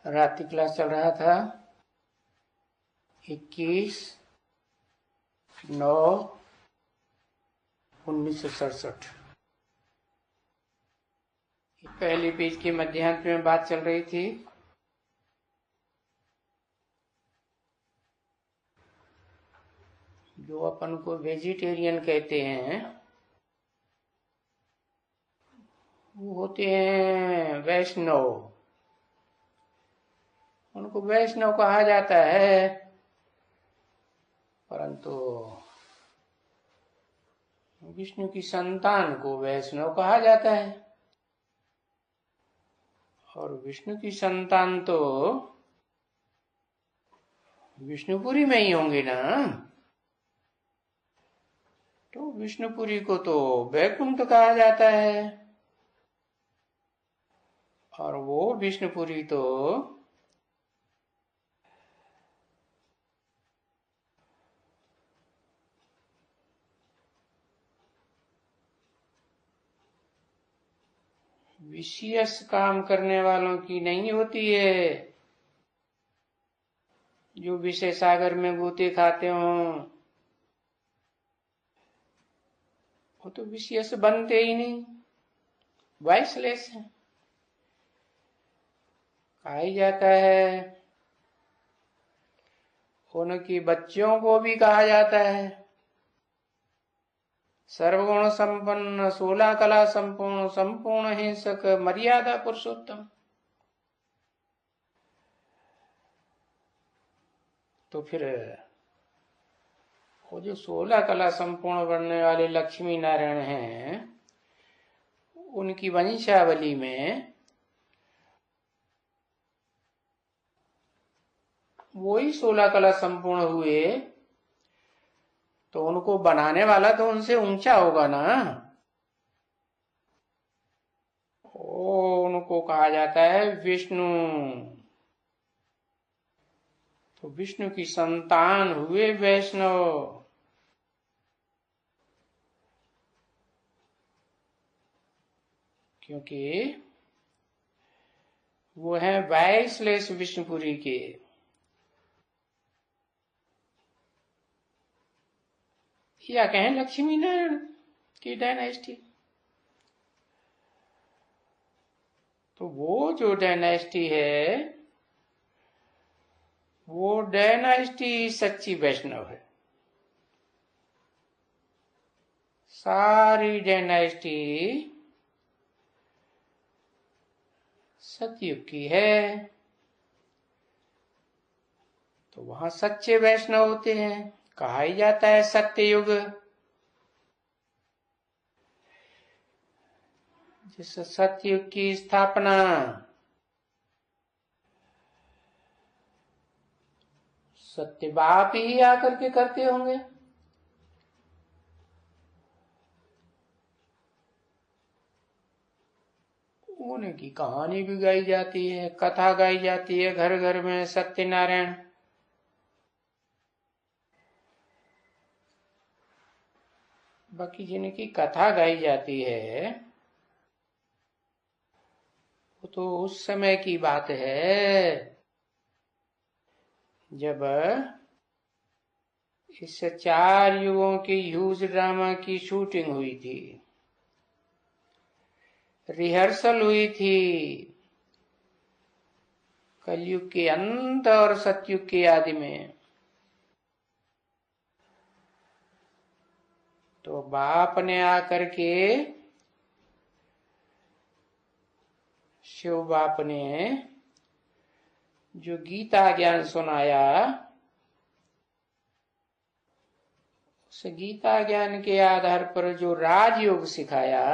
रात्रि क्लास चल रहा था 21/9/1967। पहली पेज की मध्यांत में बात चल रही थी। जो अपन को वेजिटेरियन कहते हैं वो होते हैं वैष्णव। उनको वैष्णव कहा जाता है, परंतु विष्णु की संतान को वैष्णव कहा जाता है। और विष्णु की संतान तो विष्णुपुरी में ही होंगे ना। तो विष्णुपुरी को तो वैकुंठ कहा जाता है, और वो विष्णुपुरी तो विशेष काम करने वालों की नहीं होती है, जो विषय सागर में गोते खाते हों। वो तो विशेष बनते ही नहीं, वाइसलेस है। कहा ही जाता है, उनकी बच्चों को भी कहा जाता है सर्वगुण संपन्न, 16 कला संपूर्ण, संपूर्ण हिंसक, मर्यादा पुरुषोत्तम। तो फिर वो जो 16 कला संपूर्ण बनने वाले लक्ष्मी नारायण हैं, उनकी वंशावली में वो ही 16 कला संपूर्ण हुए, तो उनको बनाने वाला तो उनसे ऊंचा होगा ना। उनको कहा जाता है विष्णु। तो विष्णु की संतान हुए वैष्णव। क्योंकि वो है वाइसलेस विष्णुपुरी के। या कहें लक्ष्मी नारायण की डायनेस्टी। तो वो जो डायनेस्टी है, वो डायनेस्टी सच्ची वैष्णव है। सारी डायनेस्टी सतयुग की है, तो वहां सच्चे वैष्णव होते हैं। कहा ही जाता है सत्ययुग। जिस सतयुग की स्थापना सत्य बाप ही आकर के करते होंगे। उनकी कहानी भी गाई जाती है, कथा गाई जाती है घर घर में। सत्यनारायण बाकी जिनकी कथा गाई जाती है वो तो उस समय की बात है जब इस 4 युगों की ह्यूज ड्रामा की शूटिंग हुई थी, रिहर्सल हुई थी। कलयुग के अंत और सतयुग के आदि में। तो बाप ने आकर के, शिव बाप ने जो गीता ज्ञान सुनाया, उस गीता ज्ञान के आधार पर जो राजयोग सिखाया,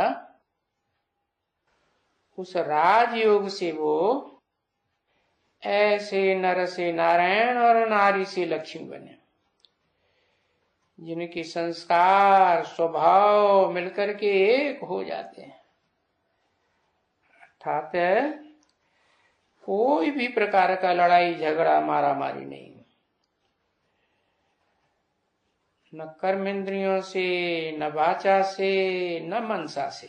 उस राजयोग से वो ऐसे नर से नारायण और नारी से लक्ष्मी बने, जिनके संस्कार स्वभाव मिलकर के एक हो जाते हैं। अर्थात कोई भी प्रकार का लड़ाई झगड़ा मारा मारी नहीं, न कर्म इंद्रियों से, न वाचा से, न मनसा से।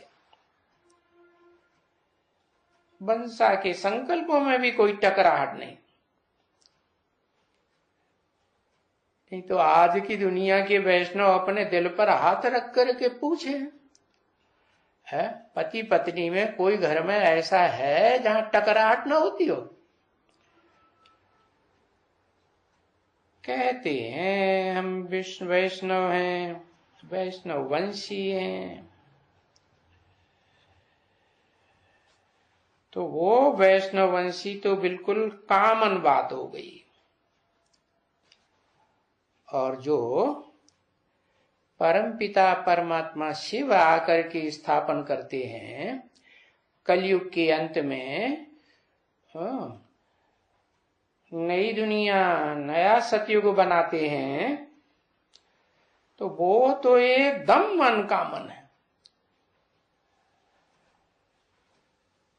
वंशा के संकल्पों में भी कोई टकराहट नहीं। नहीं तो आज की दुनिया के वैष्णव अपने दिल पर हाथ रख करके पूछे, है पति पत्नी में कोई घर में ऐसा है जहां टकराहट ना होती हो? कहते हैं हम वैष्णव हैं, वैष्णव वंशी हैं। तो वो वैष्णव वंशी तो बिल्कुल कॉमन बात हो गई। और जो परमपिता परमात्मा शिव आकर के स्थापन करते हैं कलयुग के अंत में, नई दुनिया नया सतयुग बनाते हैं, तो वो तो एकदम अनकॉमन है।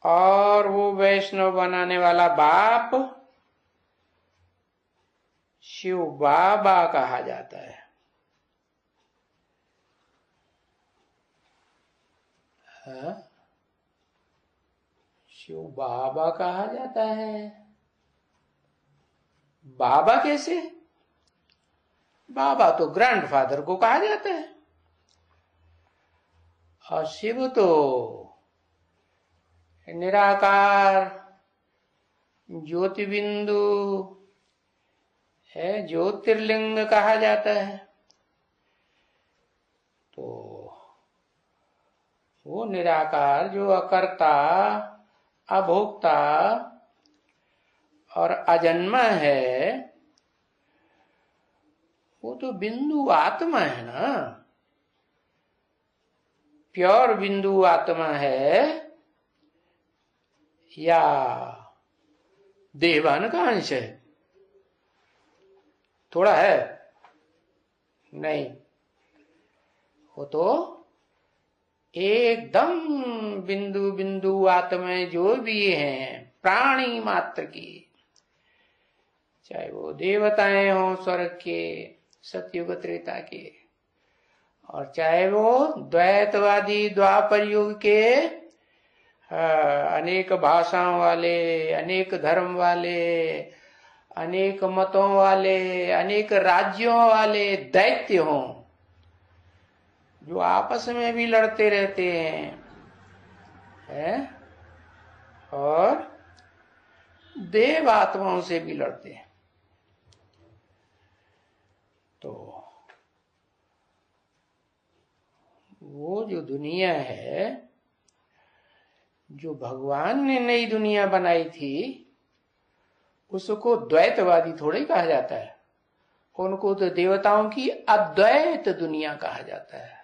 और वो वैष्णव बनाने वाला बाप शिव बाबा कहा जाता है। शिव बाबा कहा जाता है। बाबा कैसे? बाबा तो ग्रैंडफादर को कहा जाता है, और शिव तो निराकार ज्योतिबिंदु है, ज्योतिर्लिंग कहा जाता है। तो वो निराकार जो अकर्ता अभोक्ता और अजन्मा है, वो तो बिंदु आत्मा है ना, प्योर बिंदु आत्मा है, या देवान का अंश है? थोड़ा है नहीं, वो तो एकदम बिंदु बिंदु आत्मा जो भी हैं प्राणी मात्र की, चाहे वो देवताएं हों स्वर्ग के सतयुग त्रेता के, और चाहे वो द्वैतवादी द्वापर युग के अनेक भाषाओं वाले, अनेक धर्म वाले, अनेक मतों वाले, अनेक राज्यों वाले दैत्य हों, जो आपस में भी लड़ते रहते हैं, और देव आत्माओं से भी लड़ते हैं। तो वो जो दुनिया है, जो भगवान ने नई दुनिया बनाई थी, उसको द्वैतवादी थोड़ी कहा जाता है। उनको तो देवताओं की अद्वैत दुनिया कहा जाता है।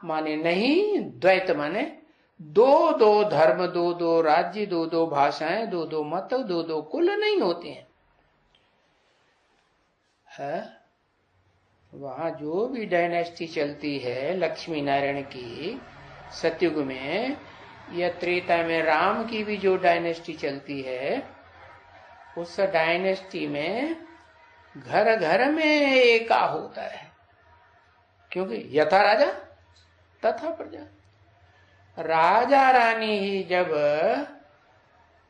माने नहीं, द्वैत माने दो दो धर्म, दो दो राज्य, दो दो भाषाएं, दो दो मत, दो दो कुल नहीं होते हैं। वहां जो भी डायनेस्टी चलती है लक्ष्मी नारायण की सतयुग में, या त्रेता में राम की भी जो डायनेस्टी चलती है, उस डायनेस्टी में घर घर में एका होता है, क्योंकि यथा राजा तथा प्रजा। राजा रानी ही जब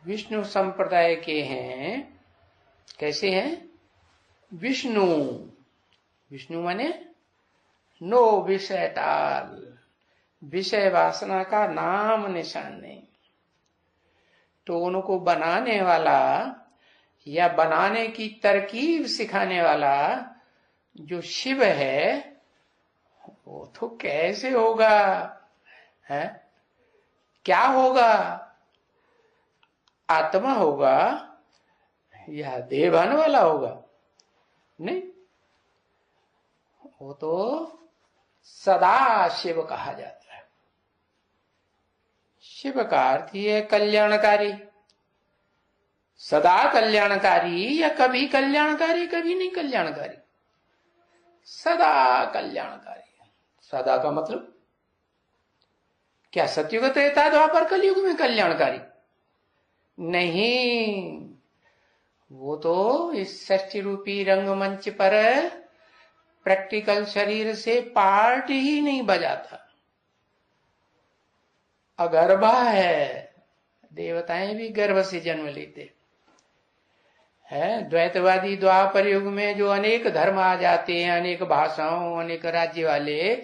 विष्णु संप्रदाय के हैं, कैसे हैं? विष्णु, विष्णु माने नो विषय टाल, विषय वासना का नाम निशान नहीं। तो उनको बनाने वाला या बनाने की तरकीब सिखाने वाला जो शिव है, वो तो कैसे होगा, है? क्या होगा? आत्मा होगा या देवान वाला होगा? नहीं, वो तो सदा शिव कहा जाता है। शिव का अर्थ ही है कल्याणकारी, सदा कल्याणकारी, या कभी कल्याणकारी कभी नहीं कल्याणकारी, सदा कल्याणकारी। सदा का मतलब क्या सतयुग त्रेता द्वापर कलयुग में कल्याणकारी? नहीं, वो तो इस षष्ठी रूपी रंगमंच पर प्रैक्टिकल शरीर से पार्ट ही नहीं बजाता, अगरबा है, देवताएं भी गर्भ से जन्म लेते हैं। द्वैतवादी द्वापर युग में जो अनेक धर्म आ जाते हैं, अनेक भाषाओं, अनेक राज्य वाले,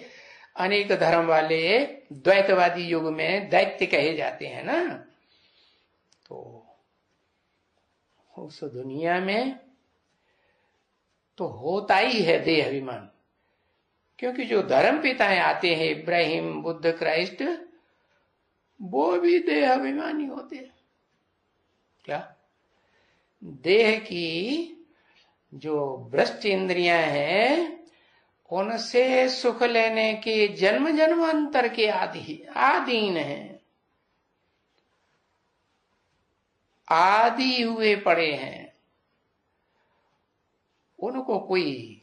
अनेक धर्म वाले, द्वैतवादी युग में दैत्य कहे जाते हैं ना। तो उस दुनिया में तो होता ही है देह अभिमान, क्योंकि जो धर्म पिताएं आते हैं, इब्राहिम, बुद्ध, क्राइस्ट, वो भी देह अभिमानी होते हैं। क्या देह की जो भ्रष्ट इंद्रियां हैं, उनसे सुख लेने के जन्म जन्मांतर के आधीन हैं, आदि हुए पड़े हैं। उनको कोई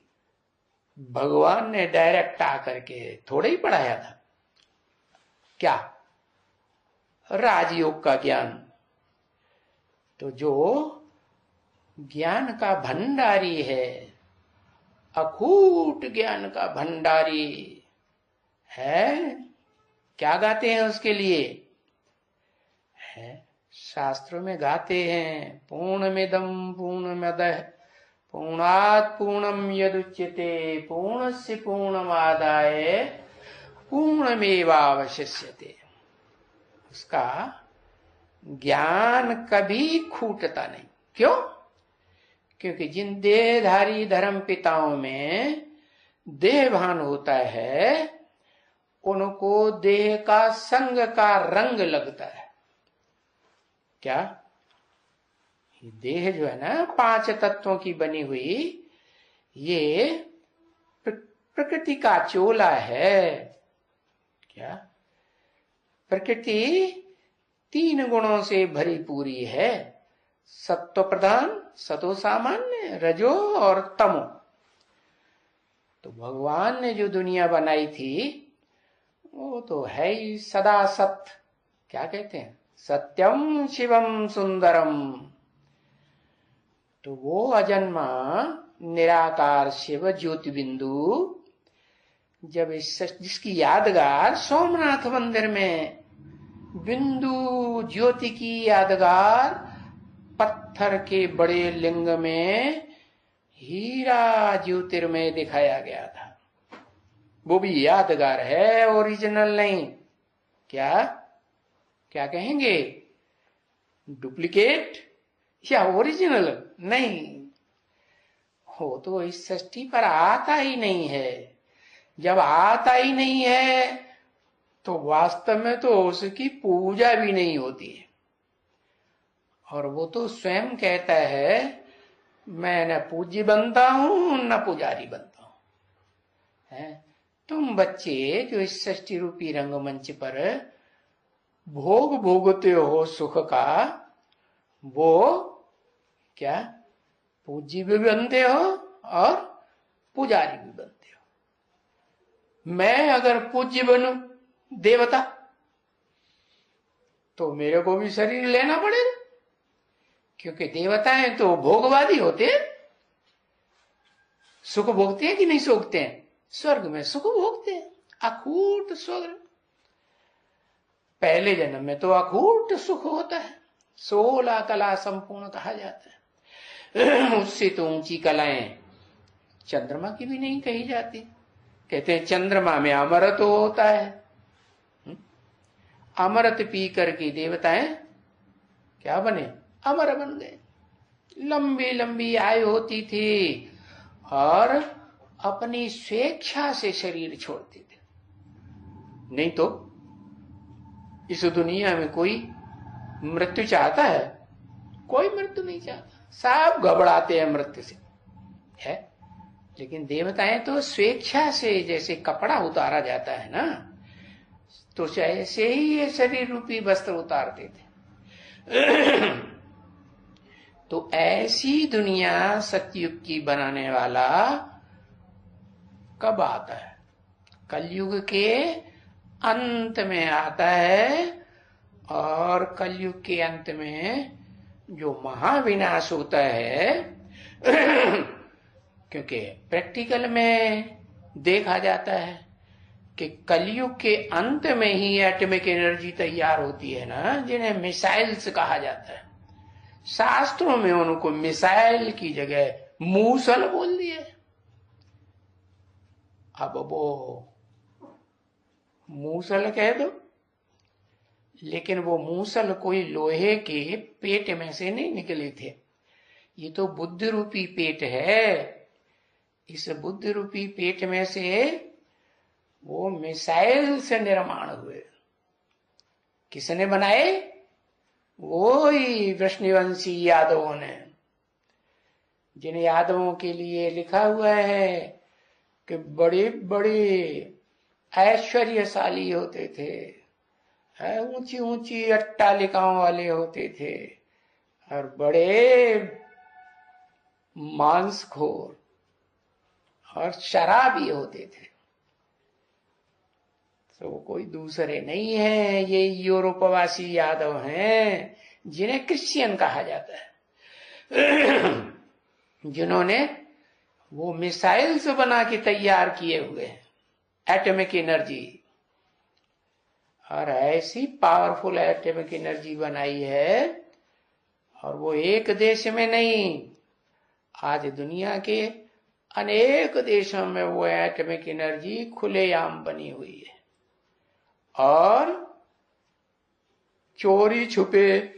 भगवान ने डायरेक्ट आकर के थोड़ा ही पढ़ाया था। क्या राजयोग का ज्ञान, तो जो ज्ञान का भंडारी है, अकूट ज्ञान का भंडारी है, क्या गाते हैं उसके लिए? है शास्त्रों में गाते हैं, पूर्णमिदं पूर्णमदः पूर्णात् पूर्णम यदुच्यते पूर्णस्य पूर्णमादाय पूर्णमेवावशिष्यते। उसका ज्ञान कभी खूटता नहीं। क्यों? क्योंकि जिन देहधारी धर्म पिताओं में देह भान होता है, उनको देह का संग का रंग लगता है। क्या? ये देह जो है ना, 5 तत्वों की बनी हुई, ये प्रकृति का चोला है। क्या? प्रकृति 3 गुणों से भरी पूरी है, सत्व प्रधान, सतो सामान्य, रजो और तमो। तो भगवान ने जो दुनिया बनाई थी, वो तो है ही सदा सत्य। क्या कहते हैं? सत्यम शिवम सुंदरम। तो वो अजन्मा निराकार शिव ज्योति बिंदु, जब जिसकी यादगार सोमनाथ मंदिर में बिंदु ज्योति की यादगार पत्थर के बड़े लिंग में हीरा ज्योतिर्मय दिखाया गया था, वो भी यादगार है, ओरिजिनल नहीं। क्या क्या कहेंगे? डुप्लीकेट या ओरिजिनल नहीं हो तो इस सृष्टि पर आता ही नहीं है। जब आता ही नहीं है तो वास्तव में तो उसकी पूजा भी नहीं होती है। और वो तो स्वयं कहता है, मैं न पूज्य बनता हूं न पुजारी बनता हूं। है तुम बच्चे जो इस सृष्टि रूपी रंगमंच पर भोग भोगते हो सुख का, वो क्या पूज्य भी बनते हो और पुजारी भी बनते हो। मैं अगर पूज्य बनूं देवता, तो मेरे को भी शरीर लेना पड़ेगा, क्योंकि देवताएं तो भोगवादी होते हैं। सुख भोगते हैं कि नहीं भोगते हैं? स्वर्ग में सुख भोगते हैं, अखूट स्वर्ग। पहले जन्म में तो अखूट सुख होता है, 16 कला संपूर्ण कहा जाता है। उससे तो ऊंची कलाएं चंद्रमा की भी नहीं कही जाती। कहते हैं चंद्रमा में अमृत होता है। अमृत पी करके देवताएं क्या बने? अमर बन गए। लंबी लंबी आयु होती थी और अपनी स्वेच्छा से शरीर छोड़ते थे। नहीं तो इस दुनिया में कोई मृत्यु चाहता है? कोई मृत्यु नहीं चाहता, सब घबराते हैं मृत्यु से, है। लेकिन देवताएं तो स्वेच्छा से, जैसे कपड़ा उतारा जाता है ना, तो ऐसे ही ये शरीर रूपी वस्त्र उतारते थे। तो ऐसी दुनिया सतयुग की बनाने वाला कब आता है? कलयुग के अंत में आता है। और कलयुग के अंत में जो महाविनाश होता है, क्योंकि प्रैक्टिकल में देखा जाता है कि कलयुग के अंत में ही एटॉमिक एनर्जी तैयार होती है ना, जिन्हें मिसाइल्स कहा जाता है। शास्त्रों में उनको मिसाइल की जगह मूसल बोल दिए। अब वो मूसल कह दो, लेकिन वो मूसल कोई लोहे के पेट में से नहीं निकले थे। ये तो बुद्ध रूपी पेट है। इस बुद्ध रूपी पेट में से वो मिसाइल से निर्माण हुए। किसने बनाए? वो ही वृष्णिवंशी यादवों ने, जिन यादवों के लिए लिखा हुआ है कि बड़े बड़े ऐश्वर्यशाली होते थे, ऊंची ऊंची अट्टालिकाओं वाले होते थे, और बड़े मांसखोर और शराबी होते थे। तो कोई दूसरे नहीं है, ये यूरोपवासी यादव हैं, जिन्हें क्रिश्चियन कहा जाता है, जिन्होंने वो मिसाइल्स बना के तैयार किए हुए हैं, एटॉमिक एनर्जी। और ऐसी पावरफुल एटॉमिक एनर्जी बनाई है, और वो एक देश में नहीं, आज दुनिया के अनेक देशों में वो एटॉमिक एनर्जी खुलेआम बनी हुई है। और चोरी छुपे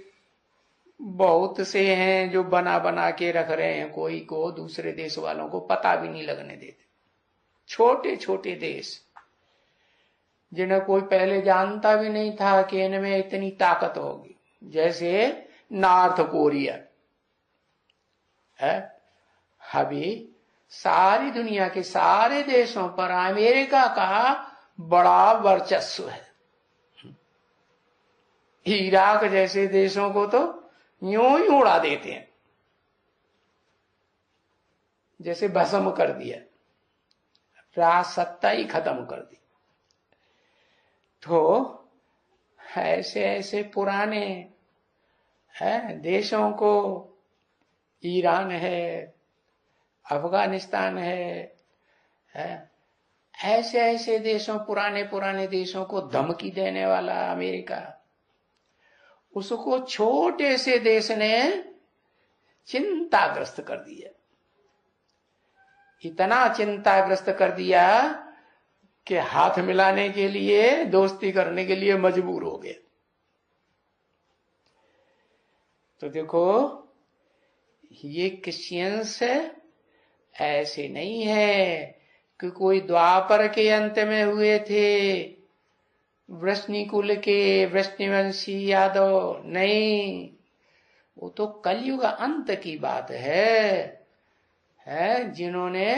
बहुत से हैं जो बना बना के रख रहे हैं, कोई को दूसरे देश वालों को पता भी नहीं लगने देते। छोटे छोटे देश जिन्हें कोई पहले जानता भी नहीं था कि इनमें इतनी ताकत होगी, जैसे नॉर्थ कोरिया है। अभी सारी दुनिया के सारे देशों पर अमेरिका का बड़ा वर्चस्व है। इराक जैसे देशों को तो यूं ही उड़ा देते हैं, जैसे भस्म कर दिया, राजसत्ता ही खत्म कर दी। तो ऐसे ऐसे पुराने देशों को, ईरान है, अफगानिस्तान है, ऐसे ऐसे देशों, पुराने पुराने देशों को धमकी देने वाला अमेरिका, उसको छोटे से देश ने चिंताग्रस्त कर दिया। इतना चिंताग्रस्त कर दिया कि हाथ मिलाने के लिए, दोस्ती करने के लिए मजबूर हो गए। तो देखो, ये क्रिश्चियंस ऐसे नहीं है कि कोई द्वापर के अंत में हुए थे, वृष्णि कुल के वृष्णिवंशी यादव नहीं, वो तो कलयुग अंत की बात है, जिन्होंने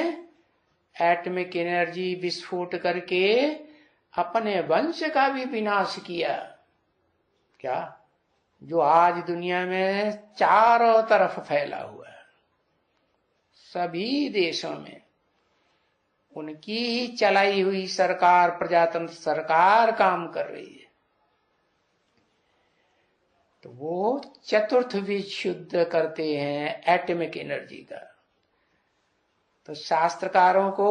एटॉमिक एनर्जी विस्फोट करके अपने वंश का भी विनाश किया। क्या? जो आज दुनिया में चारों तरफ फैला हुआ है, सभी देशों में उनकी ही चलाई हुई सरकार, प्रजातंत्र सरकार काम कर रही है। तो वो चतुर्थ विश्व शुद्ध करते हैं एटॉमिक एनर्जी का। तो शास्त्रकारों को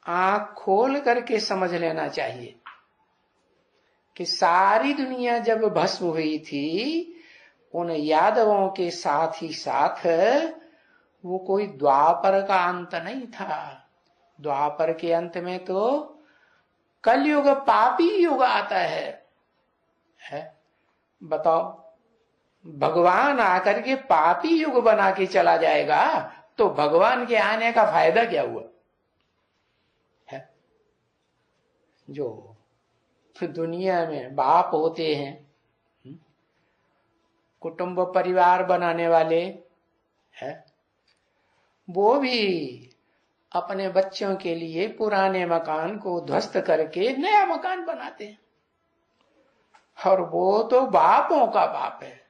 आंख खोल करके समझ लेना चाहिए कि सारी दुनिया जब भस्म हुई थी, उन यादवों के साथ ही साथ वो कोई द्वापर का अंत नहीं था। द्वापर के अंत में तो कलयुग पापी युग आता है? बताओ, भगवान आकर के पापी युग बना के चला जाएगा तो भगवान के आने का फायदा क्या हुआ है? जो दुनिया में बाप होते हैं, कुटुंब परिवार बनाने वाले है, वो भी अपने बच्चों के लिए पुराने मकान को ध्वस्त करके नया मकान बनाते हैं। और वो तो बापों का बाप है,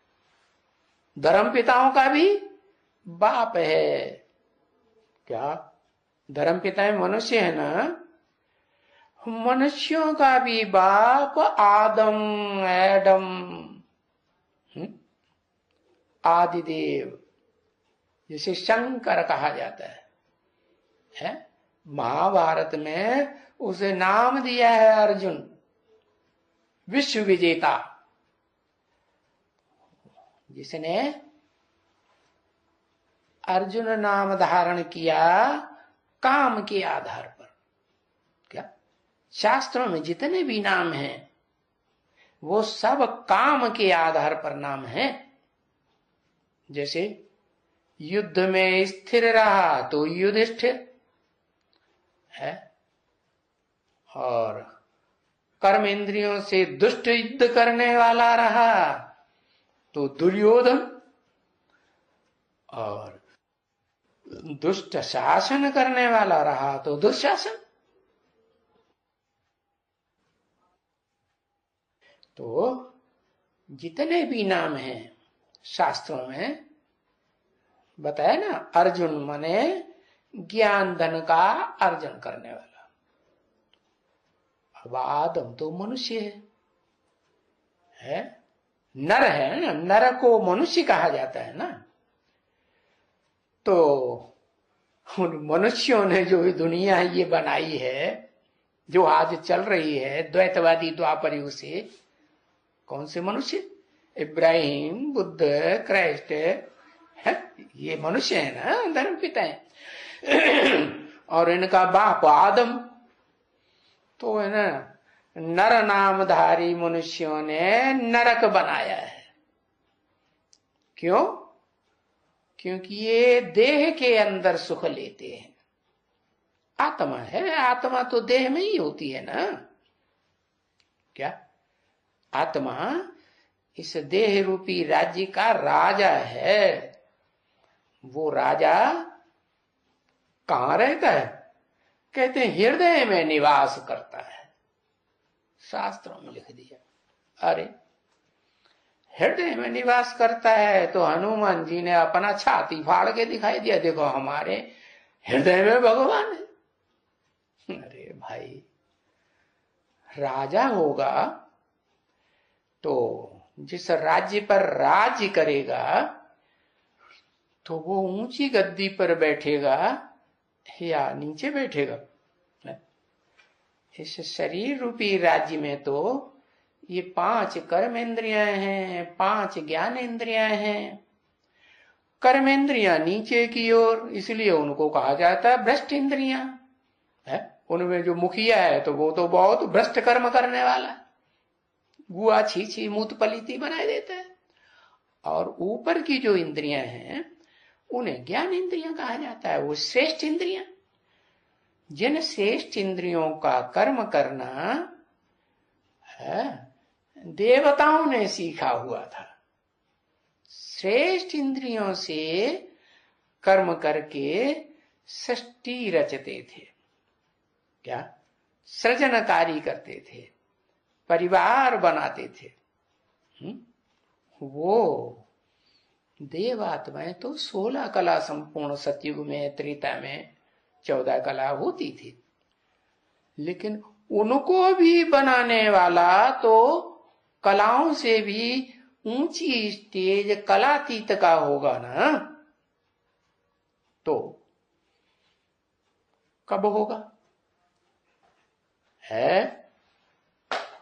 धर्मपिताओं का भी बाप है। क्या? धर्मपिता मनुष्य है ना, मनुष्यों का भी बाप आदम, एडम, आदिदेव, जिसे शंकर कहा जाता है। महाभारत में उसे नाम दिया है अर्जुन, विश्व विजेता। जिसने अर्जुन नाम धारण किया काम के आधार पर। क्या शास्त्रों में जितने भी नाम हैं वो सब काम के आधार पर नाम है। जैसे युद्ध में स्थिर रहा तो युधिष्ठिर है, और कर्मेंद्रियों से दुष्ट युद्ध करने वाला रहा तो दुर्योधन, और दुष्ट शासन करने वाला रहा तो दुशासन। तो जितने भी नाम हैं शास्त्रों में बताया ना, अर्जुन माने ज्ञान धन का अर्जन करने वाला। अब आदम तो मनुष्य है, नर है ना, नर को मनुष्य कहा जाता है ना। तो उन मनुष्यों ने जो दुनिया ये बनाई है, जो आज चल रही है द्वैतवादी द्वापर युग से, कौन से मनुष्य? इब्राहिम, बुद्ध, क्राइस्ट है, ये मनुष्य है ना, धर्म पिता है। और इनका बाप आदम। तो है ना, नर नामधारी मनुष्यों ने नरक बनाया है। क्यों? क्योंकि ये देह के अंदर सुख लेते हैं। आत्मा है, आत्मा तो देह में ही होती है ना। क्या आत्मा इस देह रूपी राज्य का राजा है। वो राजा कहां रहता है? कहते हैं हृदय में निवास करता है। शास्त्रों में लिख दिया। अरे हृदय में निवास करता है तो हनुमान जी ने अपना छाती फाड़ के दिखाई दिया, देखो हमारे हृदय में भगवान है। अरे भाई, राजा होगा तो जिस राज्य पर राज्य करेगा तो वो ऊंची गद्दी पर बैठेगा या नीचे बैठेगा? इस शरीर रूपी राज्य में तो ये 5 कर्मेंद्रियां हैं, 5 ज्ञानेंद्रियां हैं। कर्मेंद्रियां नीचे की ओर, इसलिए उनको कहा जाता है भ्रष्ट इंद्रियां है। उनमें जो मुखिया है तो वो तो बहुत भ्रष्ट कर्म करने वाला है, गुआ छीछी मूत पलीती बनाए देता है। और ऊपर की जो इंद्रियां हैं उन्हें ज्ञान इंद्रियां कहा जाता है, वो श्रेष्ठ इंद्रियां। जिन श्रेष्ठ इंद्रियों का कर्म करना है देवताओं ने सीखा हुआ था। श्रेष्ठ इंद्रियों से कर्म करके सृष्टि रचते थे। क्या सृजनकारी करते थे, परिवार बनाते थे। वो देवात्माएं तो 16 कला संपूर्ण सतयुग में, त्रेता में 14 कला होती थी। लेकिन उनको भी बनाने वाला तो कलाओं से भी ऊंची स्टेज कलातीत का होगा ना। तो कब होगा? है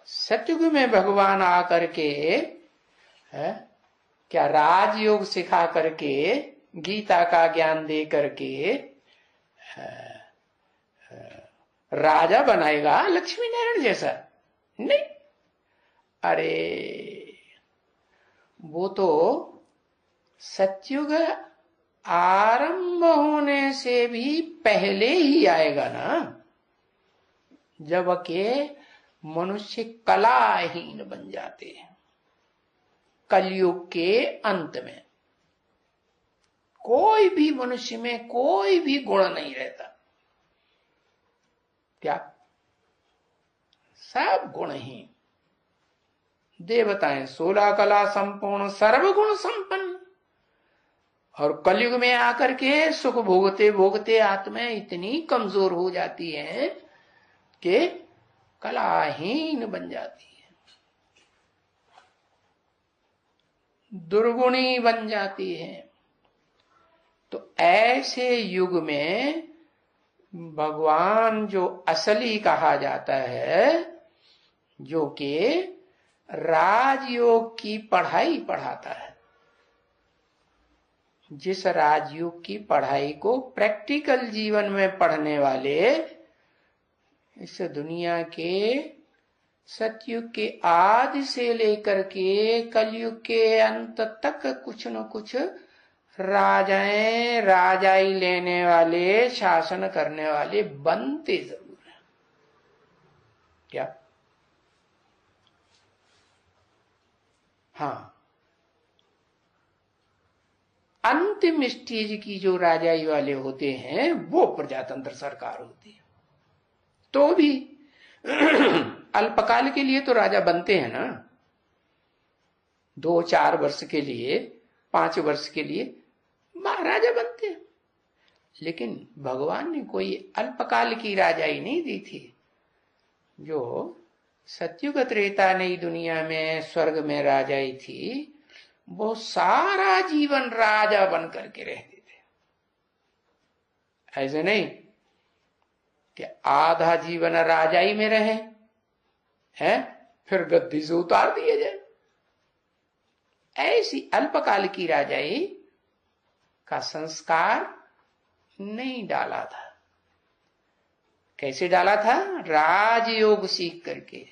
सतयुग में भगवान आकर के है क्या राजयोग सिखा करके, गीता का ज्ञान दे करके राजा बनाएगा लक्ष्मी नारायण जैसा? नहीं। अरे वो तो सतयुग आरंभ होने से भी पहले ही आएगा ना, जब के मनुष्य कलाहीन बन जाते हैं। कलयुग के अंत में कोई भी मनुष्य में कोई भी गुण नहीं रहता। क्या सब गुणहीन। देवताएं 16 कला संपूर्ण सर्वगुण संपन्न, और कलयुग में आकर के सुख भोगते भोगते आत्माएं इतनी कमजोर हो जाती हैं कि कलाहीन बन जाती है, दुर्गुणी बन जाती है। तो ऐसे युग में भगवान जो असली कहा जाता है, जो कि राजयोग की पढ़ाई पढ़ाता है, जिस राजयोग की पढ़ाई को प्रैक्टिकल जीवन में पढ़ने वाले इस दुनिया के सतयुग के आदि से लेकर के कलयुग के अंत तक कुछ न कुछ राजाएं राजाई लेने वाले, शासन करने वाले बनते जरूर हैं। क्या? हाँ, अंतिम स्टेज की जो राजाई वाले होते हैं वो प्रजातंत्र सरकार होती है। तो भी अल्पकाल के लिए तो राजा बनते हैं ना, 2-4 वर्ष के लिए, 5 वर्ष के लिए महाराजा बनते हैं। लेकिन भगवान ने कोई अल्पकाल की राजाई नहीं दी थी। जो सतयुग त्रेता नई दुनिया में स्वर्ग में राजाई थी, वो सारा जीवन राजा बन करके रहते थे। ऐसे नहीं कि आधा जीवन राजाई में रहे हैं, फिर गद्दी से उतार दिए जाए। ऐसी अल्पकाल की राजाई का संस्कार नहीं डाला था। कैसे डाला था? राजयोग सीख करके,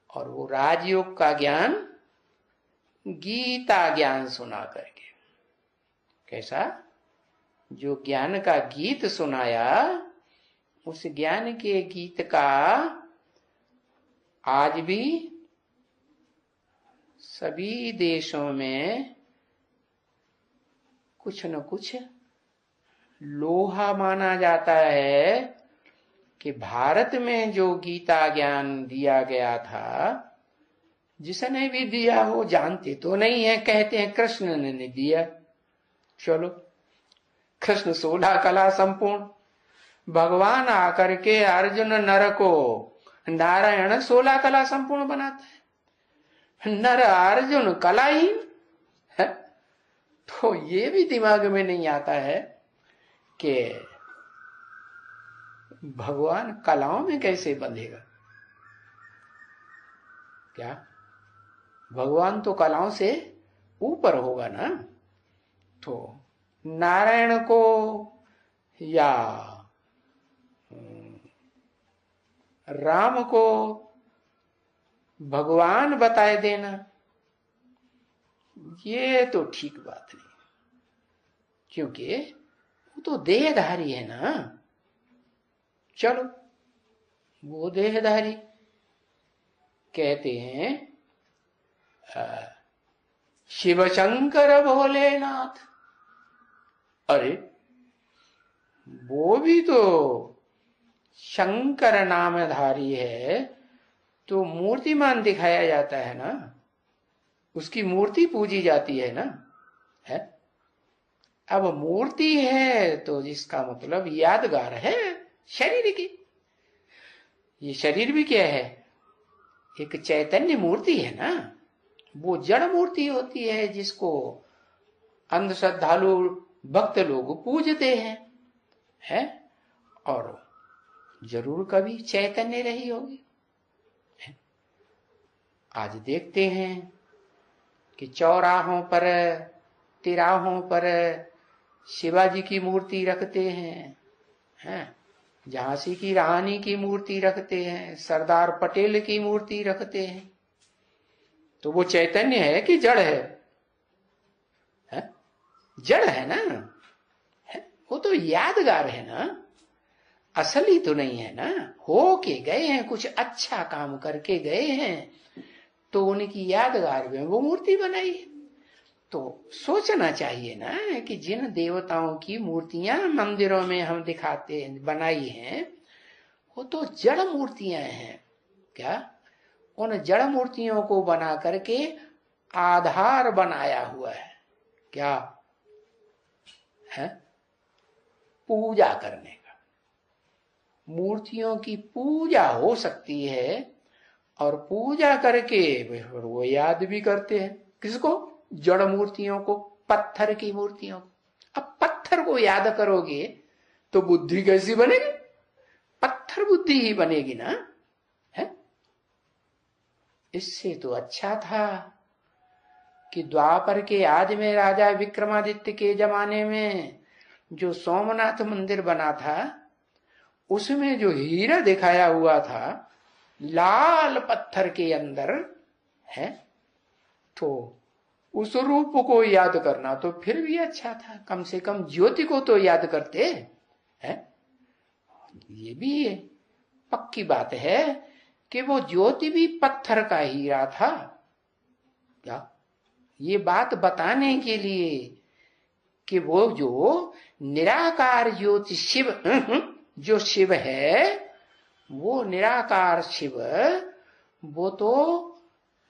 और वो राजयोग का ज्ञान गीता ज्ञान सुना करके। कैसा? जो ज्ञान का गीत सुनाया, उस ज्ञान के गीत का आज भी सभी देशों में कुछ न कुछ लोहा माना जाता है कि भारत में जो गीता ज्ञान दिया गया था, जिसने भी दिया हो जानते तो नहीं है, कहते हैं कृष्ण ने दिया। चलो, कृष्ण 16 कला संपूर्ण, भगवान आकर के अर्जुन नर को नारायण 16 कला संपूर्ण बनाता है, नर अर्जुन कलाहीन है। तो ये भी दिमाग में नहीं आता है कि भगवान कलाओं में कैसे बंधेगा। क्या? भगवान तो कलाओं से ऊपर होगा ना। तो नारायण को या राम को भगवान बताए देना, ये तो ठीक बात नहीं, क्योंकि वो तो देहधारी है ना। चलो, वो देहधारी कहते हैं शिव शंकर भोलेनाथ। अरे, वो भी तो शंकर नामधारी है, तो मूर्तिमान दिखाया जाता है ना, उसकी मूर्ति पूजी जाती है ना। है? अब मूर्ति है तो जिसका मतलब यादगार है शरीर की। ये शरीर भी क्या है? एक चैतन्य मूर्ति है ना। वो जड़ मूर्ति होती है जिसको अंधश्रद्धालु भक्त लोग पूजते हैं, है? और जरूर कभी चैतन्य रही होगी। आज देखते हैं कि चौराहों पर, तिराहों पर शिवाजी की मूर्ति रखते हैं, झांसी की रानी की मूर्ति रखते हैं, सरदार पटेल की मूर्ति रखते हैं। तो वो चैतन्य है कि जड़ है? जड़ है ना। वो तो यादगार है ना, असली तो नहीं है ना। हो के गए हैं, कुछ अच्छा काम करके गए हैं, तो उनकी यादगार में वो मूर्ति बनाई है। तो सोचना चाहिए ना कि जिन देवताओं की मूर्तियां मंदिरों में हम दिखाते हैं, बनाई हैं, वो तो जड़ मूर्तियां हैं। क्या? उन जड़ मूर्तियों को बना करके आधार बनाया हुआ है। क्या है? पूजा करने का। मूर्तियों की पूजा हो सकती है, और पूजा करके वो याद भी करते हैं। किसको? जड़ मूर्तियों को, पत्थर की मूर्तियों को। अब पत्थर को याद करोगे तो बुद्धि कैसी बनेगी? पत्थर बुद्धि ही बनेगी ना, है? इससे तो अच्छा था कि द्वापर के आदि में राजा विक्रमादित्य के जमाने में जो सोमनाथ मंदिर बना था, उसमें जो हीरा दिखाया हुआ था लाल पत्थर के अंदर, है, तो उस रूप को याद करना तो फिर भी अच्छा था। कम से कम ज्योति को तो याद करते हैं। ये भी पक्की बात है कि वो ज्योति भी पत्थर का हीरा था। क्या ये बात बताने के लिए कि वो जो निराकार ज्योति शिव, जो शिव है, वो निराकार शिव, वो तो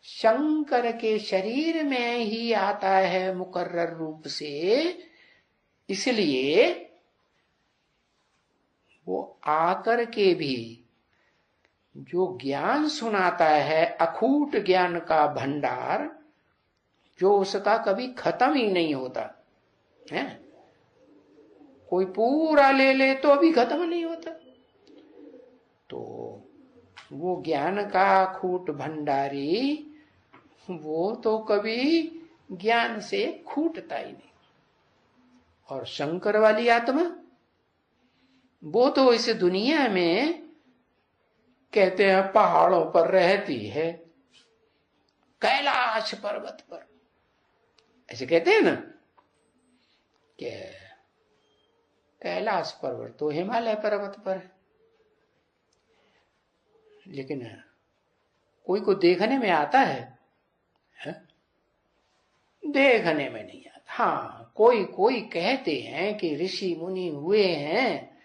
शंकर के शरीर में ही आता है मुकर्रर रूप से। इसलिए वो आकर के भी जो ज्ञान सुनाता है, अखूट ज्ञान का भंडार, जो उसका कभी खत्म ही नहीं होता है। कोई पूरा ले ले तो अभी खत्म नहीं होता। तो वो ज्ञान का अखूट भंडारी, वो तो कभी ज्ञान से खूटता ही नहीं। और शंकर वाली आत्मा, वो तो इस दुनिया में कहते हैं पहाड़ों पर रहती है, कैलाश पर्वत पर, ऐसे कहते हैं ना कि कैलाश पर्वत तो हिमालय पर्वत पर है, लेकिन कोई को देखने में आता है? देखने में नहीं आता। हाँ, कोई कोई कहते हैं कि ऋषि मुनि हुए हैं,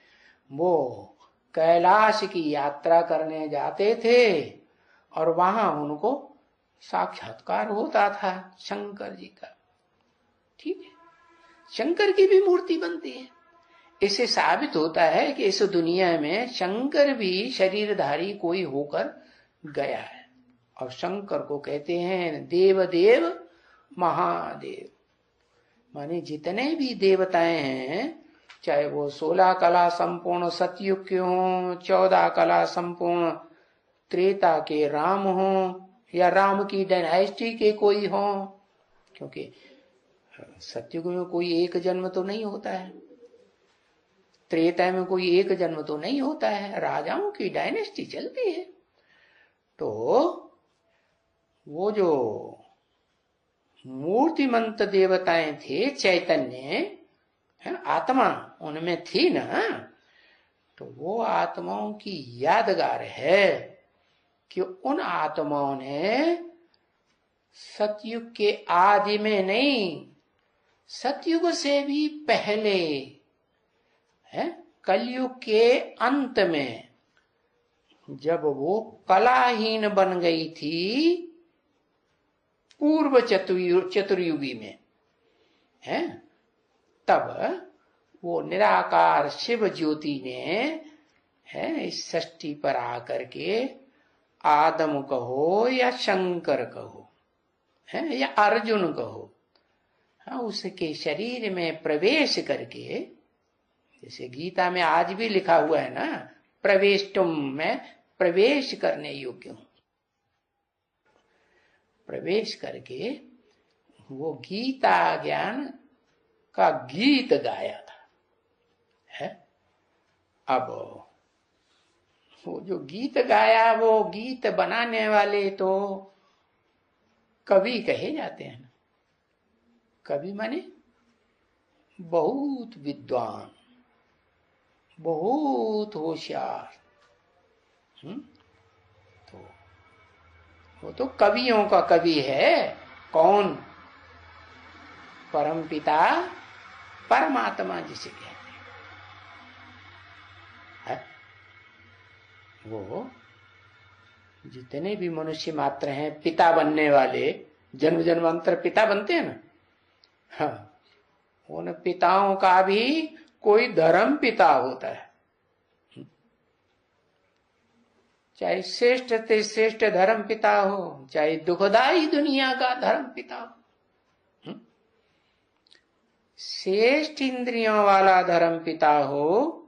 वो कैलाश की यात्रा करने जाते थे और वहां उनको साक्षात्कार होता था शंकर जी का। ठीक है, शंकर की भी मूर्ति बनती है। इससे साबित होता है कि इस दुनिया में शंकर भी शरीरधारी कोई होकर गया है। और शंकर को कहते हैं देव देव महादेव, माने जितने भी देवताएं हैं, चाहे वो 16 कला संपूर्ण सतयुग के हों, 14 कला संपूर्ण त्रेता के राम हों, या राम की डायनेस्टी के कोई हों, क्योंकि सतयुग में कोई एक जन्म तो नहीं होता है, त्रेता में कोई एक जन्म तो नहीं होता है, राजाओं की डायनेस्टी चलती है। तो वो जो मूर्तिमंत देवताएं थे, चैतन्य है, आत्मा उनमें थी ना, तो वो आत्माओं की यादगार है कि उन आत्माओं ने सतयुग के आदि में नहीं, सतयुग से भी पहले है, कलयुग के अंत में, जब वो कलाहीन बन गई थी पूर्व चतुर्युगी में, है, तब वो निराकार शिव ज्योति ने, है, इस सृष्टि पर आकर के आदम कहो या शंकर कहो, है, या अर्जुन कहो, हाँ, उसके शरीर में प्रवेश करके, जैसे गीता में आज भी लिखा हुआ है ना, प्रवेष्टुम, में प्रवेश करने योग्य हूं, प्रवेश करके वो गीता ज्ञान का गीत गाया था, है। अब वो जो गीत गाया, वो गीत बनाने वाले तो कवि कहे जाते हैं। कवि माने बहुत विद्वान, बहुत होशियार। तो वो तो कवियों का कवि है। कौन? परमपिता परमात्मा जिसे कहते हैं। वो जितने भी मनुष्य मात्र हैं पिता बनने वाले, जन्म जन्मांतर पिता बनते हैं ना, हाँ, उन पिताओं का भी कोई धर्म पिता होता है, चाहे श्रेष्ठ से श्रेष्ठ धर्म पिता हो, चाहे दुखदाई दुनिया का धर्म पिता हो, श्रेष्ठ इंद्रियों वाला धर्म पिता हो,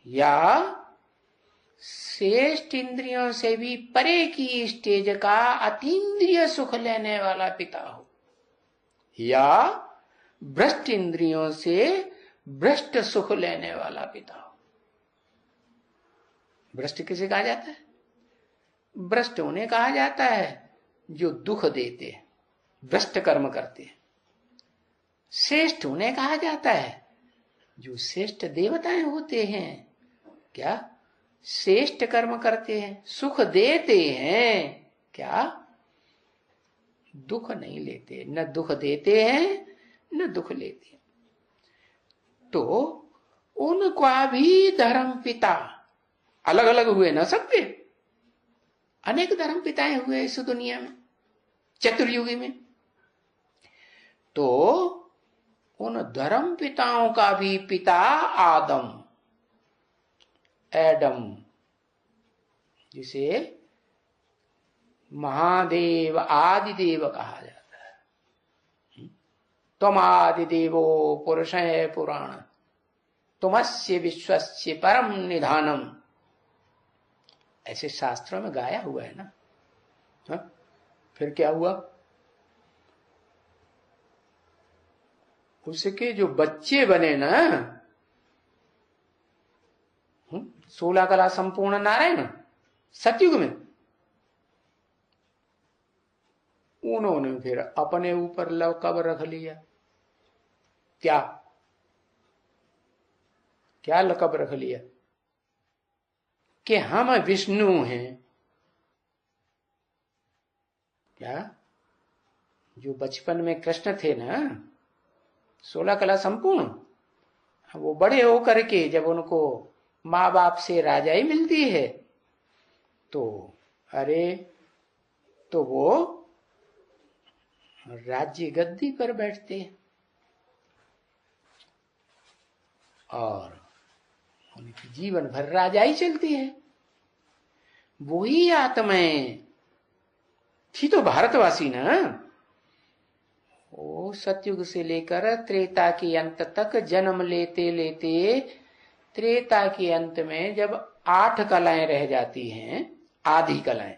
या श्रेष्ठ इंद्रियों से भी परे की स्टेज का अतीन्द्रिय सुख लेने वाला पिता हो, या भ्रष्ट इंद्रियों से भ्रष्ट सुख लेने वाला पिता हो। भ्रष्ट किसे कहा जाता है? भ्रष्ट उन्हें कहा जाता है जो दुख देते हैं, भ्रष्ट कर्म करते हैं। श्रेष्ठ उन्हें कहा जाता है जो श्रेष्ठ देवताएं होते हैं। क्या? श्रेष्ठ कर्म करते हैं, सुख देते हैं, क्या? दुख नहीं लेते, न दुख देते हैं न दुख लेते हैं। तो उनका भी धर्म पिता अलग अलग हुए ना, सबके अनेक धर्म पिताएं हुए इस दुनिया में, चतुर्युगी में। तो उन धर्म पिताओं का भी पिता आदम, एडम, जिसे महादेव आदिदेव कहा जाता है। तुम आदिदेवो पुरुष पुराण, तुमस्य विश्वस्य परम निधानम, ऐसे शास्त्रों में गाया हुआ है ना। हा? फिर क्या हुआ? उसके जो बच्चे बने ना, 16 कला संपूर्ण नारायण सतयुग में, उन्होंने फिर अपने ऊपर लकब रख लिया। क्या क्या लकब रख लिया? कि हम विष्णु हैं। क्या? जो बचपन में कृष्ण थे ना, 16 कला संपूर्ण, वो बड़े होकर के जब उनको माँ बाप से राजाई मिलती है तो तो वो राज्य गद्दी पर बैठते हैं और उनकी जीवन भर राजाई चलती है। वही आत्माएं थी तो भारतवासी ना। वो सतयुग से लेकर त्रेता के अंत तक जन्म लेते लेते त्रेता के अंत में जब 8 कलाएं रह जाती हैं, आदि कलाएं,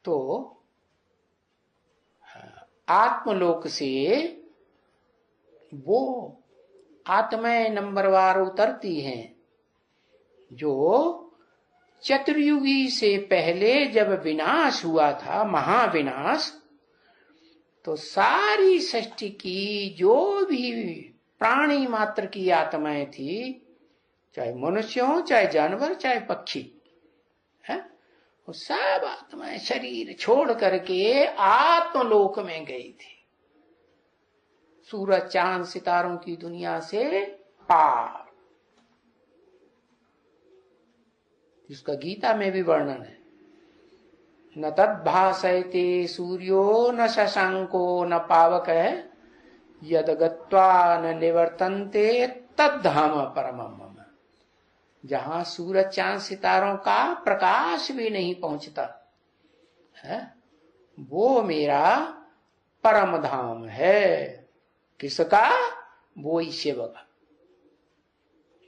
तो आत्मलोक से वो आत्माएं नंबरवार उतरती हैं जो चतुर्युगी से पहले जब विनाश हुआ था, महाविनाश, तो सारी सृष्टि की जो भी प्राणी मात्र की आत्माएं थी, चाहे मनुष्य हो, चाहे जानवर, चाहे पक्षी, है, वो सब आत्माएं शरीर छोड़ करके आत्मलोक में गई थी, सूरज चांद सितारों की दुनिया से पार, जिसका गीता में भी वर्णन है। न तद्भासयते सूर्यो न शशांको न पावक है, यद गत्वा न निवर्तन्ते तद्धाम परमम मम। जहां सूरज चांद सितारों का प्रकाश भी नहीं पहुंचता है, वो मेरा परम धाम है। किसका? वो ही शिव का।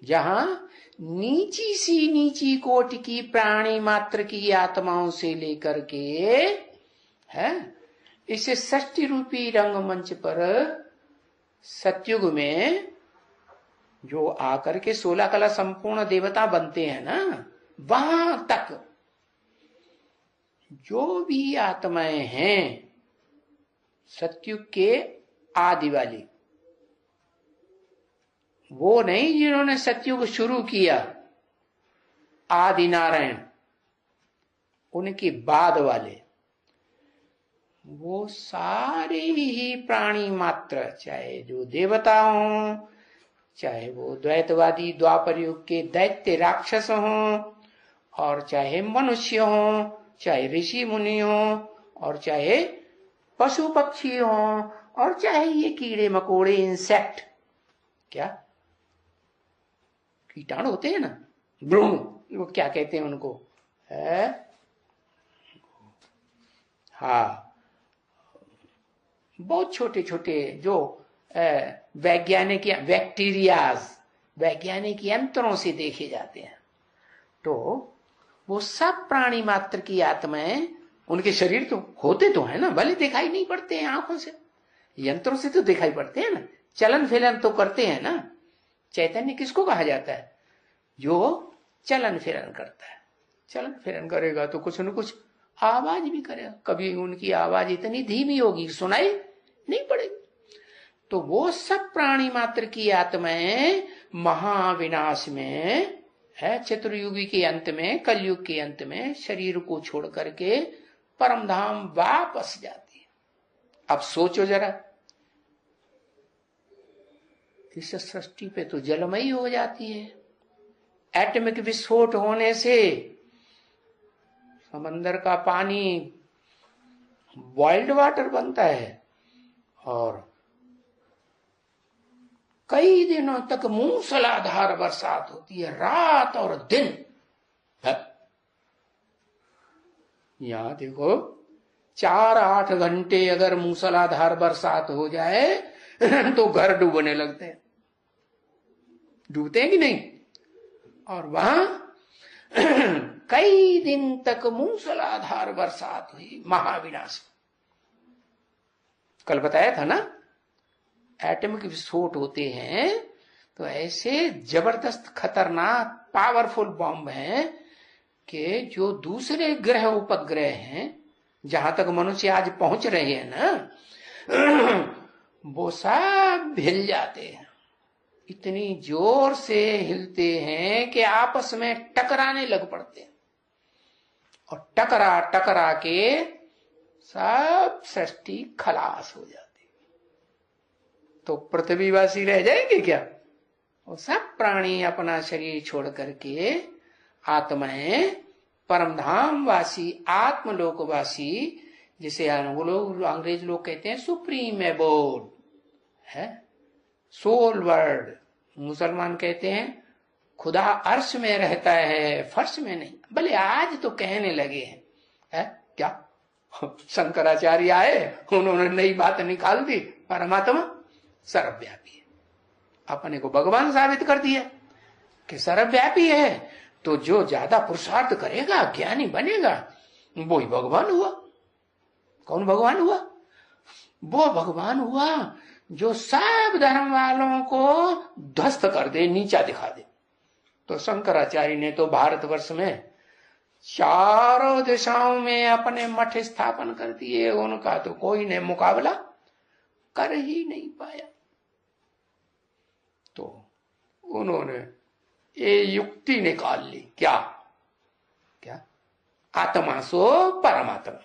जहां नीची सी नीची कोटि की प्राणी मात्र की आत्माओं से लेकर के है, इसे षष्टि रूपी रंगमंच पर सतयुग में जो आकर के 16 कला संपूर्ण देवता बनते हैं ना, वहां तक जो भी आत्माएं हैं सतयुग के आदि वाली, वो नहीं जिन्होंने सतयुग शुरू किया, आदि नारायण, उनके बाद वाले, वो सारे ही प्राणी मात्र, चाहे जो देवता हों, चाहे वो द्वैतवादी द्वापर युग के दैत्य राक्षस हों, और चाहे मनुष्य हों, चाहे ऋषि मुनि हों, और चाहे पशु पक्षी हों, और चाहे ये कीड़े मकोड़े इंसेक्ट, क्या कीटाणु होते हैं ना, भ्रूण, वो क्या कहते हैं उनको, है, हाँ, बहुत छोटे छोटे जो वैज्ञानिक या बैक्टीरियाज वैज्ञानिक यंत्रों से देखे जाते हैं। तो वो सब प्राणी मात्र की आत्माएं, उनके शरीर तो होते तो है ना, भले दिखाई नहीं पड़ते हैं आंखों से, यंत्रों से तो दिखाई पड़ते हैं ना, चलन फिलन तो करते हैं ना। चैतन्य किसको कहा जाता है? जो चलन फिरन करता है। चलन फिरन करेगा तो कुछ न कुछ आवाज भी करेगा, कभी उनकी आवाज इतनी धीमी होगी सुनाई नहीं पड़ेगी। तो वो सब प्राणी मात्र की आत्माएं महाविनाश में है, चतुर्युगी के अंत में, कलयुग के अंत में शरीर को छोड़ करके परम धाम वापस जाती है। अब सोचो जरा, इस सृष्टि पे तो जलमयी हो जाती है। एटॉमिक विस्फोट होने से समंदर का पानी बॉइल्ड वाटर बनता है और कई दिनों तक मूसलाधार बरसात होती है, रात और दिन। यहां देखो 4-8 घंटे अगर मूसलाधार बरसात हो जाए तो घर डूबने लगते हैं, डूबते हैं कि नहीं? और वहां कई दिन तक मूसलाधार बरसात हुई, महाविनाश। कल बताया था ना, एटॉमिक विस्फोट होते हैं तो ऐसे जबरदस्त खतरनाक पावरफुल बॉम्ब हैं कि जो दूसरे ग्रह उपग्रह हैं, जहां तक मनुष्य आज पहुंच रहे हैं ना, वो सब हिल जाते हैं। इतनी जोर से हिलते हैं कि आपस में टकराने लग पड़ते हैं और टकरा टकरा के सब सृष्टि खलास हो जाती। तो पृथ्वीवासी रह जाएंगे क्या? वो सब प्राणी अपना शरीर छोड़ करके आत्माएं परमधाम वासी, आत्मलोकवासी, जिसे वो लोग अंग्रेज लोग कहते हैं सुप्रीम एबोर्ड है, सोल वर्ड। मुसलमान कहते हैं खुदा अर्श में रहता है, फर्श में नहीं। भले आज तो कहने लगे हैं, है क्या? शंकराचार्य आए, उन्होंने नई बात निकाल दी, परमात्मा सर्वव्यापी है, अपने को भगवान साबित कर दिया कि सर्वव्यापी है। तो जो ज्यादा पुरुषार्थ करेगा, ज्ञानी बनेगा, वो ही भगवान हुआ। कौन भगवान हुआ? वो भगवान हुआ जो सब धर्म वालों को ध्वस्त कर दे, नीचा दिखा दे। तो शंकराचार्य ने तो भारतवर्ष में चारों दिशाओं में अपने मठ स्थापन कर दिए, उनका तो कोई ने मुकाबला कर ही नहीं पाया। तो उन्होंने ये युक्ति निकाल ली, क्या क्या? आत्मा सो परमात्मा,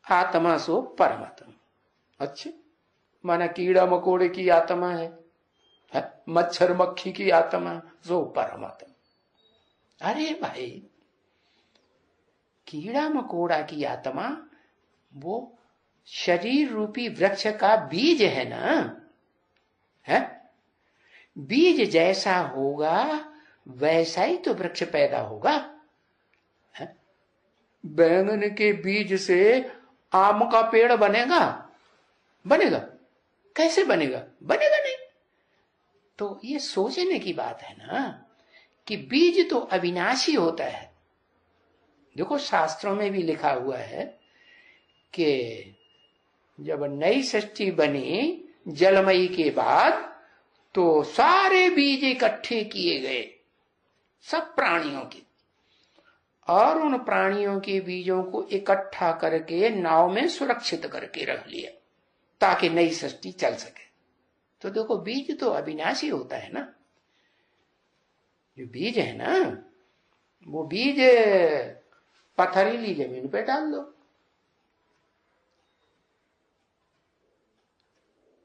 आत्मा सो परमात्मा। अच्छा, माना कीड़ा मकोड़े की आत्मा है, मच्छर मक्खी की आत्मा सो परमात्मा। अरे भाई, कीड़ा मकोड़ा की आत्मा वो शरीर रूपी वृक्ष का बीज है ना, है? बीज जैसा होगा वैसा ही तो वृक्ष पैदा होगा, है? बैंगन के बीज से आम का पेड़ बनेगा? बनेगा? कैसे बनेगा? बनेगा नहीं। तो ये सोचने की बात है ना कि बीज तो अविनाशी होता है। देखो शास्त्रों में भी लिखा हुआ है कि जब नई सृष्टि बनी जलमयी के बाद, तो सारे बीज इकट्ठे किए गए सब प्राणियों के, और उन प्राणियों के बीजों को इकट्ठा करके नाव में सुरक्षित करके रख लिया ताकि नई सृष्टि चल सके। तो देखो बीज तो अविनाशी होता है ना। जो बीज है ना, वो बीज पथरीली जमीन पे डाल दो,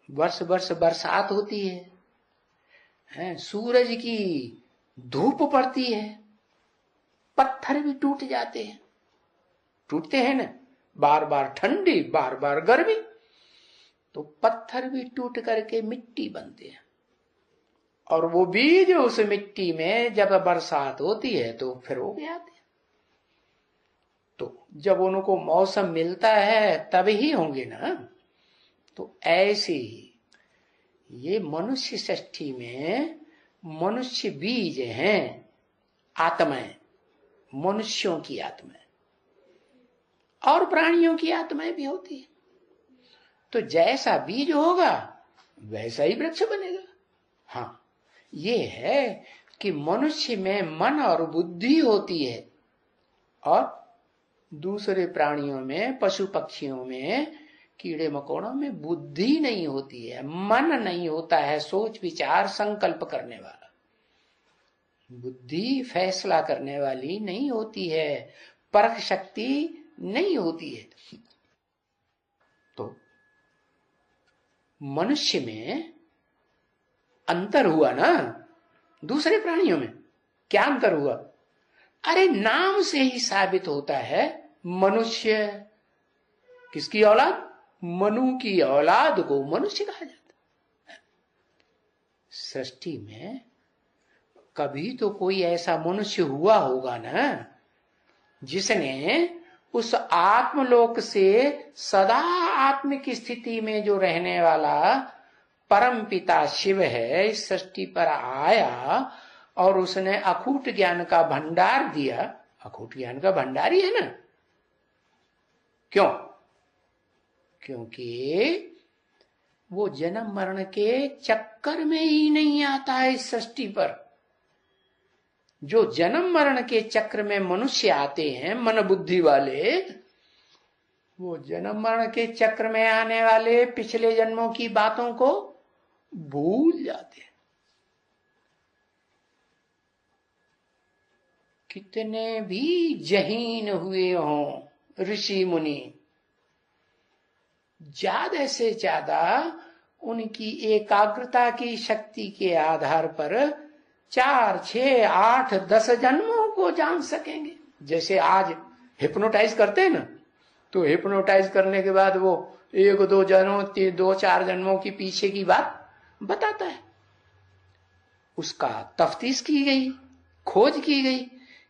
वर्ष वर्ष बरसात होती है, सूरज की धूप पड़ती है, पत्थर भी टूट जाते हैं, टूटते हैं ना, बार बार ठंडी बार बार गर्मी, तो पत्थर भी टूट करके मिट्टी बनते हैं। और वो बीज उस मिट्टी में जब बरसात होती है तो फिर उग जाते हैं। तो जब उनको मौसम मिलता है तब ही होंगे ना। तो ऐसे ही ये मनुष्य सृष्टि में मनुष्य बीज हैं, आत्माएं, मनुष्यों की आत्माएं, और प्राणियों की आत्माएं भी होती है। तो जैसा बीज होगा वैसा ही वृक्ष बनेगा। हाँ, ये है कि मनुष्य में मन और बुद्धि होती है, और दूसरे प्राणियों में, पशु पक्षियों में, कीड़े मकोड़ों में बुद्धि नहीं होती है, मन नहीं होता है, सोच विचार संकल्प करने वाला। बुद्धि फैसला करने वाली नहीं होती है, परख शक्ति नहीं होती है। तो मनुष्य में अंतर हुआ ना दूसरे प्राणियों में। क्या अंतर हुआ? अरे नाम से ही साबित होता है। मनुष्य किसकी औलाद? मनु की औलाद को मनुष्य कहा जाता है। सृष्टि में कभी तो कोई ऐसा मनुष्य हुआ होगा ना जिसने उस आत्मलोक से सदा आत्म की स्थिति में जो रहने वाला परम पिता शिव है, इस सृष्टि पर आया और उसने अखूट ज्ञान का भंडार दिया। अखूट ज्ञान का भंडार ही है ना। क्यों? क्योंकि वो जन्म मरण के चक्कर में ही नहीं आता है इस सृष्टि पर। जो जन्म मरण के चक्र में मनुष्य आते हैं मन बुद्धि वाले, वो जन्म मरण के चक्र में आने वाले पिछले जन्मों की बातों को भूल जाते हैं। कितने भी जहीन हुए हों ऋषि मुनि, ज्यादा से ज्यादा उनकी एकाग्रता की शक्ति के आधार पर 4, 6, 8, 10 जन्मों को जान सकेंगे। जैसे आज हिप्नोटाइज करते हैं ना, तो हिप्नोटाइज करने के बाद वो 1, 2 जन्मों, 2, 4 जन्मों की पीछे की बात बताता है। उसका तफ्तीश की गई, खोज की गई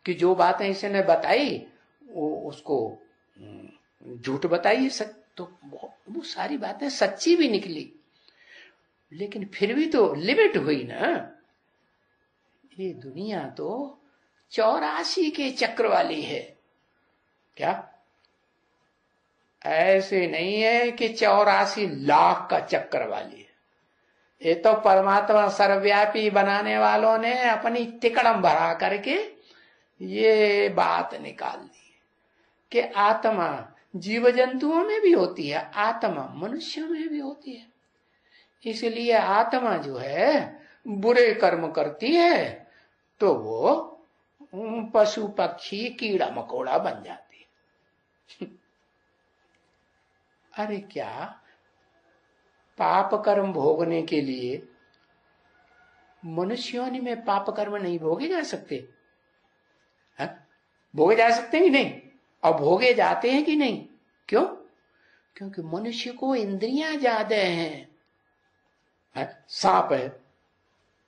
कि जो बातें इसने बताई वो उसको झूठ बताई, तो वो सारी बातें सच्ची भी निकली। लेकिन फिर भी तो लिमिट हुई ना। ये दुनिया तो 84 के चक्र वाली है। क्या ऐसे नहीं है कि 84 लाख का चक्र वाली है। ये तो परमात्मा सर्वव्यापी बनाने वालों ने अपनी तिकड़म भरा करके ये बात निकाल दी कि आत्मा जीव जंतुओं में भी होती है, आत्मा मनुष्यों में भी होती है। इसलिए आत्मा जो है बुरे कर्म करती है तो वो पशु पक्षी कीड़ा मकोड़ा बन जाती है। अरे क्या पाप कर्म भोगने के लिए मनुष्यों में पाप कर्म नहीं भोगे जा सकते? है? भोगे जा सकते हैं कि नहीं? और भोगे जाते हैं कि नहीं? क्यों? क्योंकि मनुष्य को इंद्रियां ज्यादा हैं। सांप है,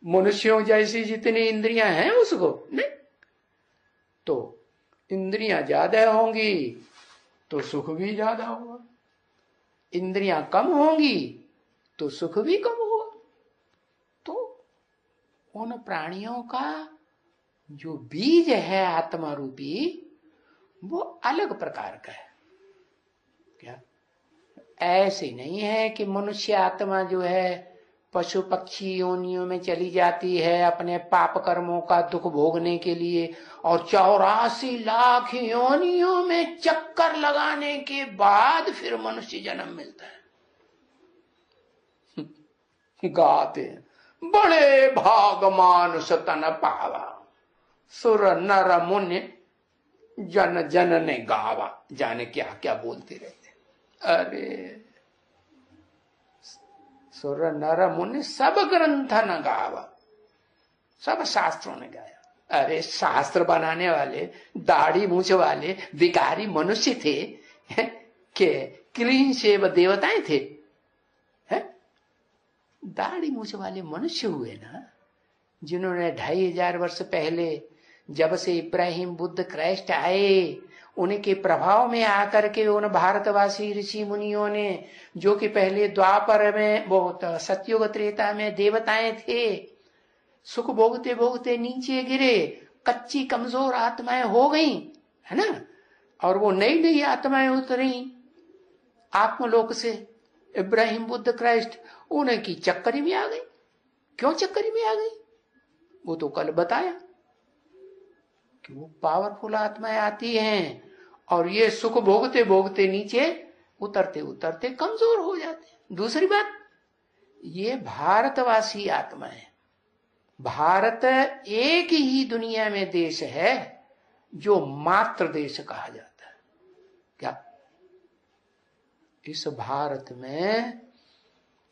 मनुष्यों जैसी जितनी इंद्रियां हैं उसको नहीं, तो इंद्रियां ज्यादा होंगी तो सुख भी ज्यादा होगा, इंद्रियां कम होंगी तो सुख भी कम होगा। तो उन प्राणियों का जो बीज है आत्मा रूपी वो अलग प्रकार का है। क्या ऐसे नहीं है कि मनुष्य आत्मा जो है पशु पक्षी योनियों में चली जाती है अपने पाप कर्मों का दुख भोगने के लिए, और 84 लाख योनियों में चक्कर लगाने के बाद फिर मनुष्य जन्म मिलता है। गाते बड़े भाग मानुष तन पावा, सुर नर मुनि जन जन ने गावा। जाने क्या क्या बोलते रहते। अरे सुर नर मुनि सब ग्रंथ न गावा, सब शास्त्रों ने गाया। अरे शास्त्र बनाने वाले दाढ़ी मूछ वाले विकारी मनुष्य थे के क्लीन शेव देवताएं थे? दाढ़ी मूछ वाले मनुष्य हुए ना, जिन्होंने 2500 वर्ष पहले जब से इब्राहिम बुद्ध क्राइस्ट आए उनके प्रभाव में आकर के उन भारतवासी ऋषि मुनियों ने, जो कि पहले द्वापर में बहुत सतयुग त्रेता में देवताएं थे, सुख भोगते भोगते नीचे गिरे, कच्ची कमजोर आत्माएं हो गई, है ना, और वो नई नई आत्माएं उतरी आत्मलोक से, इब्राहिम, बुद्ध, क्राइस्ट, उनकी चक्करी में आ गई। क्यों चक्करी में आ गई? वो तो कल बताया कि वो पावरफुल आत्माएं आती हैं और ये सुख भोगते भोगते नीचे उतरते उतरते कमजोर हो जाते हैं। दूसरी बात, ये भारतवासी आत्माएं, भारत एक ही दुनिया में देश है जो मातृ देश कहा जाता है। क्या इस भारत में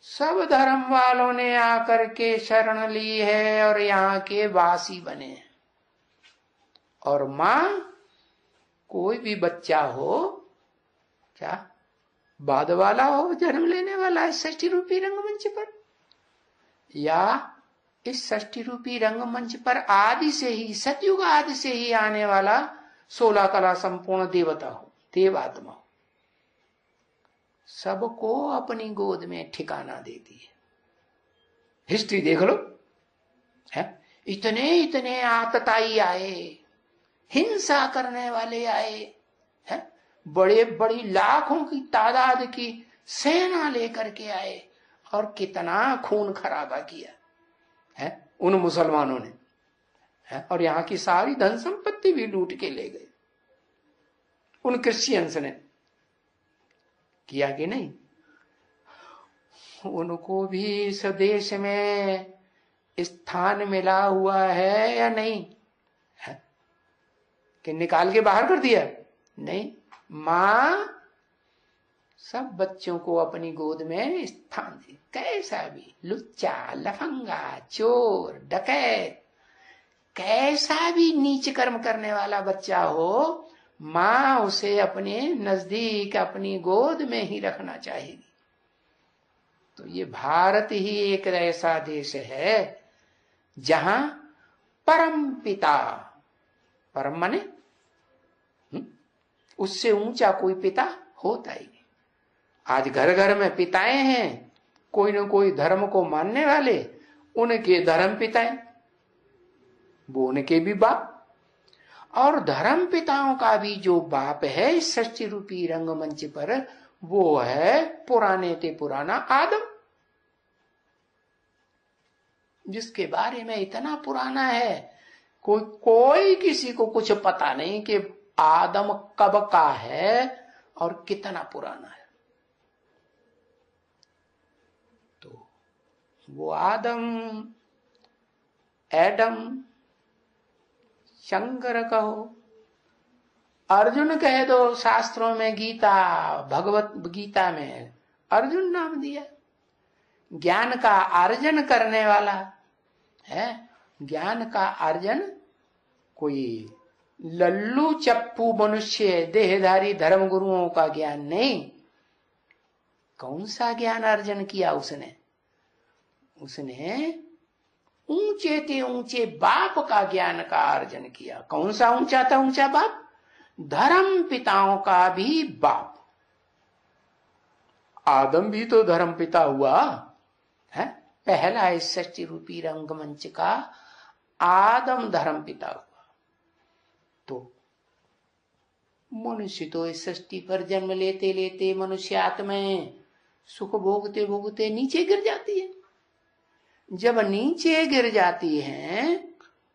सब धर्म वालों ने आकर के शरण ली है और यहाँ के वासी बने हैं। और मां, कोई भी बच्चा हो, क्या बाद वाला हो, जन्म लेने वाला है षष्ठी रूपी रंगमंच पर, या इस षष्ठी रूपी रंगमंच पर आदि से ही, सतयुग आदि से ही आने वाला 16 कला संपूर्ण देवता हो, देवात्मा हो, सबको अपनी गोद में ठिकाना देती है। हिस्ट्री देख लो, है, इतने इतने आतताई आए, हिंसा करने वाले आए, है, बड़े बड़ी लाखों की तादाद की सेना लेकर के आए और कितना खून खराबा किया है उन मुसलमानों ने, है, और यहाँ की सारी धन संपत्ति भी लूट के ले गए। उन क्रिश्चियंस ने किया कि नहीं? उनको भी इस देश में स्थान मिला हुआ है या नहीं? है कि निकाल के बाहर कर दिया? नहीं, मां सब बच्चों को अपनी गोद में स्थान दी। कैसा भी लुच्चा, लफंगा, चोर, डकैत, कैसा भी नीच कर्म करने वाला बच्चा हो, मां उसे अपने नजदीक, अपनी गोद में ही रखना चाहेगी। तो ये भारत ही एक ऐसा देश है जहां परम पिता, परम माने उससे ऊंचा कोई पिता होता ही नहीं। आज घर घर में पिताएं हैं, कोई न कोई धर्म को मानने वाले, उनके धर्म पिताएं, वो उनके भी बाप, और धर्म पिताओं का भी जो बाप है इस षष्ठी रूपी रंगमंच पर, वो है पुराने ते पुराना आदम, जिसके बारे में इतना पुराना है कोई किसी को कुछ पता नहीं कि आदम कब का है और कितना पुराना है। तो वो आदम, एडम, शंकर कहो, अर्जुन कह दो, शास्त्रों में गीता, भगवत गीता में अर्जुन नाम दिया। ज्ञान का अर्जन करने वाला है। ज्ञान का अर्जन कोई लल्लू चप्पू मनुष्य देहधारी धर्म गुरुओं का ज्ञान नहीं। कौन सा ज्ञान अर्जन किया उसने? उसने ऊंचे ते ऊंचे बाप का ज्ञान का अर्जन किया। कौन सा ऊंचा था ऊंचा बाप? धर्म पिताओं का भी बाप। आदम भी तो धर्म पिता हुआ है। पहला इस षष्ठी रूपी रंगमंच का आदम धर्म पिता हुआ। तो मनुष्य तो इस सृष्टि पर जन्म लेते लेते मनुष्य आत्माएं सुख भोगते भोगते नीचे गिर जाती है। जब नीचे गिर जाती हैं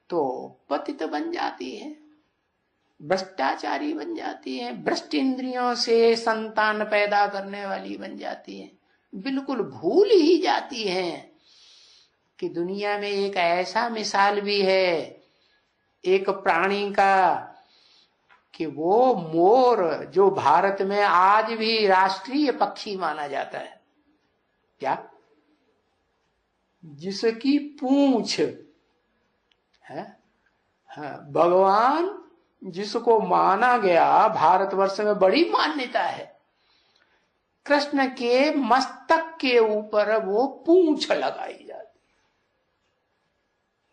तो पतित बन जाती है, भ्रष्टाचारी बन जाती है, भ्रष्ट इंद्रियों से संतान पैदा करने वाली बन जाती है। बिल्कुल भूल ही जाती है कि दुनिया में एक ऐसा मिसाल भी है एक प्राणी का कि वो मोर, जो भारत में आज भी राष्ट्रीय पक्षी माना जाता है, क्या, जिसकी पूंछ है, भगवान जिसको माना गया, भारतवर्ष में बड़ी मान्यता है, कृष्ण के मस्तक के ऊपर वो पूंछ लगाई जाती।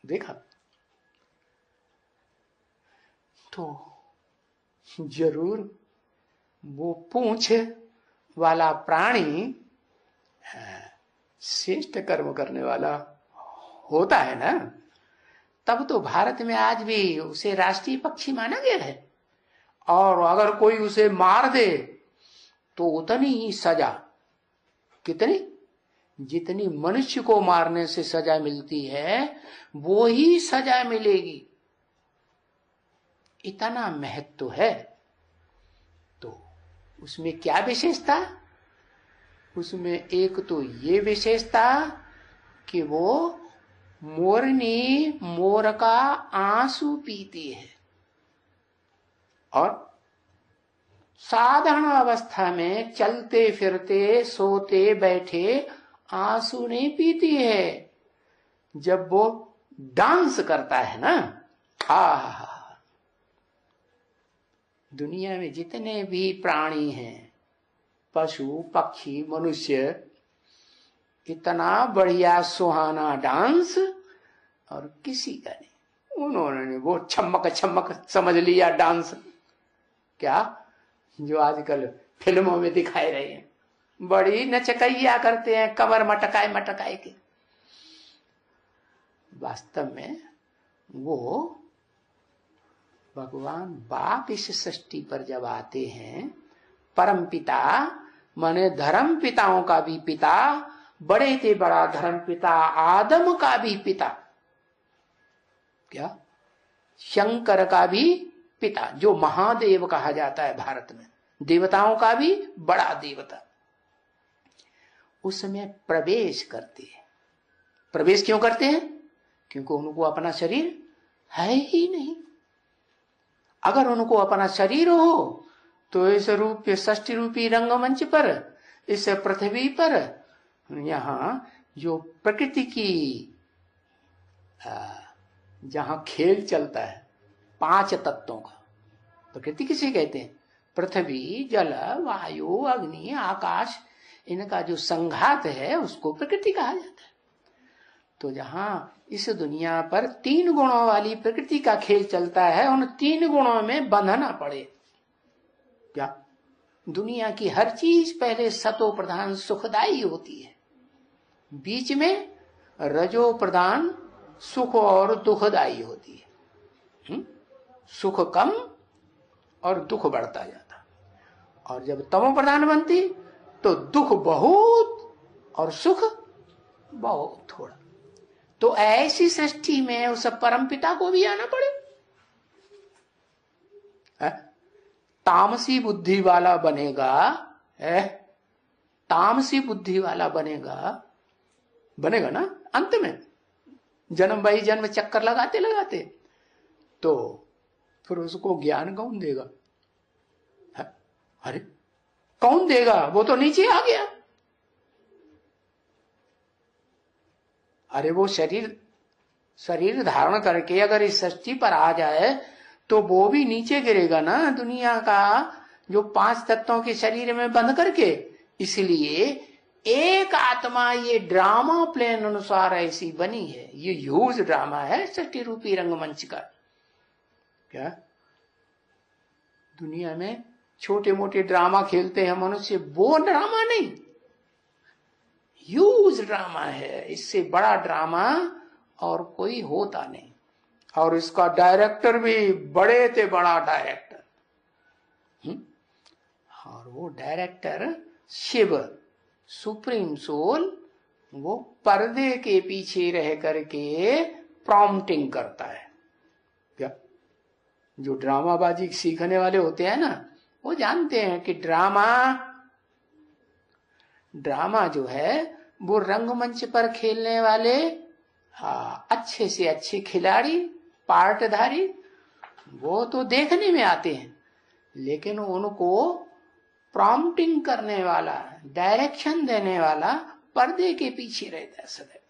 देखा? तो जरूर वो पूंछ वाला प्राणी श्रेष्ठ कर्म करने वाला होता है ना, तब तो भारत में आज भी उसे राष्ट्रीय पक्षी माना गया है। और अगर कोई उसे मार दे तो उतनी ही सजा, कितनी, जितनी मनुष्य को मारने से सजा मिलती है वो ही सजा मिलेगी, इतना महत्व है। तो उसमें क्या विशेषता? उसमें एक तो ये विशेषता कि वो मोरनी मोर का आंसू पीती है, और साधारण अवस्था में चलते फिरते सोते बैठे आंसू नहीं पीती है। जब वो डांस करता है ना, दुनिया में जितने भी प्राणी हैं, पशु पक्षी मनुष्य, इतना बढ़िया सुहाना डांस और किसी का नहीं। उन्होंने वो छमक छमक समझ लिया डांस, क्या जो आजकल फिल्मों में दिखाए रहे हैं, बड़ी नचकैया करते हैं कमर मटकाए मटकाए के। वास्तव में वो भगवान बाप इस सृष्टि पर जब आते हैं, परम पिता माने धर्म पिताओं का भी पिता, बड़े से बड़ा धर्म पिता आदम का भी पिता, क्या शंकर का भी पिता, जो महादेव कहा जाता है भारत में, देवताओं का भी बड़ा देवता, उसमें प्रवेश करते हैं। प्रवेश क्यों करते हैं? क्योंकि उनको अपना शरीर है ही नहीं। अगर उनको अपना शरीर हो तो इस रूप षष्ठी रूपी रंगमंच पर, इस पृथ्वी पर, यहाँ जो प्रकृति की जहां खेल चलता है 5 तत्वों का, प्रकृति किसे कहते हैं? पृथ्वी, जल, वायु, अग्नि, आकाश, इनका जो संघात है उसको प्रकृति कहा जाता है। तो जहां इस दुनिया पर 3 गुणों वाली प्रकृति का खेल चलता है, उन 3 गुणों में बंधना पड़े। क्या? दुनिया की हर चीज पहले सतो प्रधान सुखदायी होती है, बीच में रजो प्रधान सुख और दुखदायी होती है। सुख कम और दुख बढ़ता जाता, और जब तमो प्रधान बनती तो दुख बहुत और सुख बहुत थोड़ा। तो ऐसी सृष्टि में उस परमपिता को भी आना पड़े। तामसी बुद्धि वाला बनेगा, तामसी बुद्धि वाला बनेगा ना अंत में, जन्म बाई जन्म चक्कर लगाते लगाते, तो फिर उसको ज्ञान कौन देगा? अरे कौन देगा? वो तो नीचे आ गया। अरे वो शरीर धारण करके अगर इस सृष्टि पर आ जाए तो वो भी नीचे गिरेगा ना, दुनिया का जो 5 तत्वों के शरीर में बंध करके। इसलिए एक आत्मा ये ड्रामा प्लेन अनुसार ऐसी बनी है, ये ह्यूज ड्रामा है सृष्टि रूपी रंगमंच का। क्या दुनिया में छोटे मोटे ड्रामा खेलते हैं मनुष्य, वो ड्रामा नहीं, ह्यूज ड्रामा है। इससे बड़ा ड्रामा और कोई होता नहीं। और इसका डायरेक्टर भी बड़े से बड़ा डायरेक्टर, और वो डायरेक्टर शिव सुप्रीम सोल, वो पर्दे के पीछे रह करके प्रॉम्प्टिंग करता है। क्या जो ड्रामाबाजी सीखने वाले होते हैं ना, वो जानते हैं कि ड्रामा जो है वो रंगमंच पर खेलने वाले अच्छे से अच्छे खिलाड़ी, पार्टधारी, वो तो देखने में आते हैं, लेकिन उनको प्रॉम्प्टिंग करने वाला, डायरेक्शन देने वाला पर्दे के पीछे रहता है सदैव।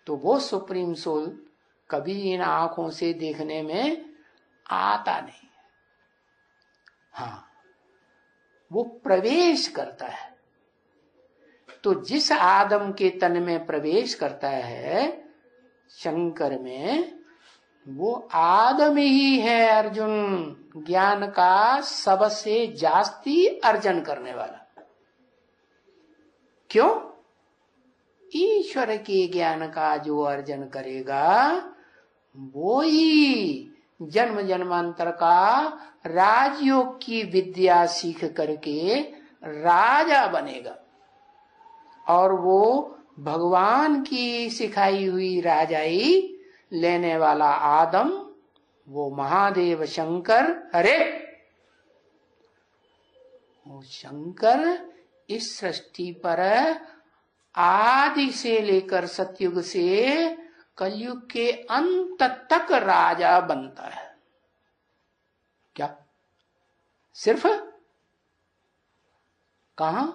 तो वो सुप्रीम सोल कभी इन आंखों से देखने में आता नहीं। हाँ, वो प्रवेश करता है। तो जिस आदम के तन में प्रवेश करता है शंकर में, वो आदमी ही है अर्जुन, ज्ञान का सबसे जास्ती अर्जन करने वाला। क्यों? ईश्वर के ज्ञान का जो अर्जन करेगा वो ही जन्म जन्मांतर का राजयोग की विद्या सीख करके राजा बनेगा। और वो भगवान की सिखाई हुई राजाई लेने वाला आदम, वो महादेव शंकर, अरे वो शंकर इस सृष्टि पर आदि से लेकर सतयुग से कलयुग के अंत तक राजा बनता है। क्या सिर्फ कहां?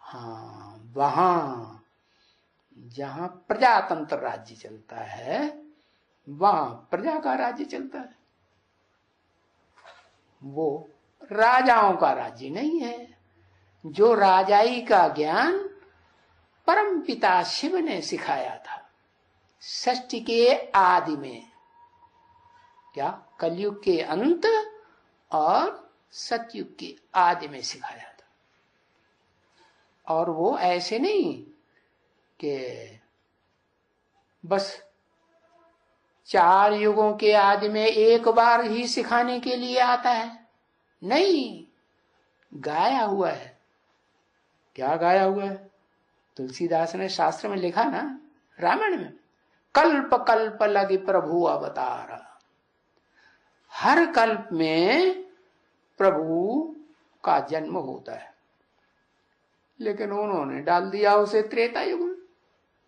हाँ, वहां जहां प्रजातंत्र राज्य चलता है, वहां प्रजा का राज्य चलता है। वो राजाओं का राज्य नहीं है। जो राजाई का ज्ञान परम पिता शिव ने सिखाया था सृष्टि के आदि में, क्या कलयुग के अंत और सतयुग के आदि में सिखाया था। और वो ऐसे नहीं कि बस 4 युगों के आदि में एक बार ही सिखाने के लिए आता है, नहीं, गाया हुआ है। क्या गाया हुआ है? तुलसीदास ने शास्त्र में लिखा ना, रामायण में, कल्प कल्प लगे प्रभु अवतार। हर कल्प में प्रभु का जन्म होता है, लेकिन उन्होंने डाल दिया उसे त्रेता युग में।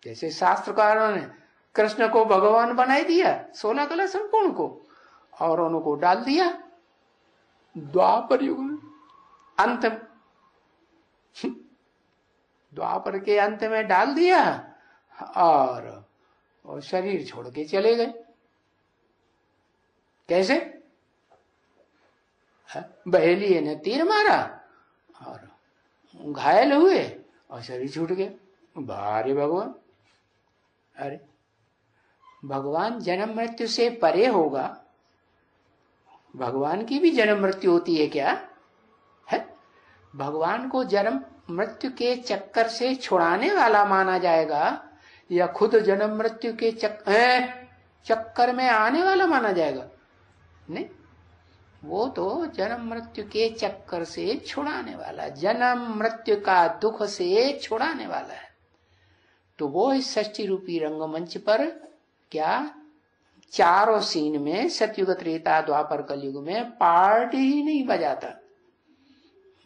जैसे शास्त्रकारों ने कृष्ण को भगवान बनाई दिया 16 कला संपूर्ण को, और उनको डाल दिया द्वापर युग में, अंत में, द्वापर के अंत में डाल दिया और शरीर छोड़ के चले गए। कैसे? बहेलिये ने तीर मारा और घायल हुए और शरीर छूट गया। भारे भगवान! अरे भगवान जन्म मृत्यु से परे होगा, भगवान की भी जन्म मृत्यु होती है क्या? है? भगवान को जन्म मृत्यु के चक्कर से छुड़ाने वाला माना जाएगा या खुद जन्म मृत्यु के चक्कर में आने वाला माना जाएगा? नहीं, वो तो जन्म मृत्यु के चक्कर से छुड़ाने वाला, जन्म मृत्यु का दुख से छुड़ाने वाला है। तो वो इस सृष्टि रूपी रंगमंच पर क्या चारों सीन में, सतयुग त्रेता द्वापर कलयुग में पार्टी ही नहीं बजाता।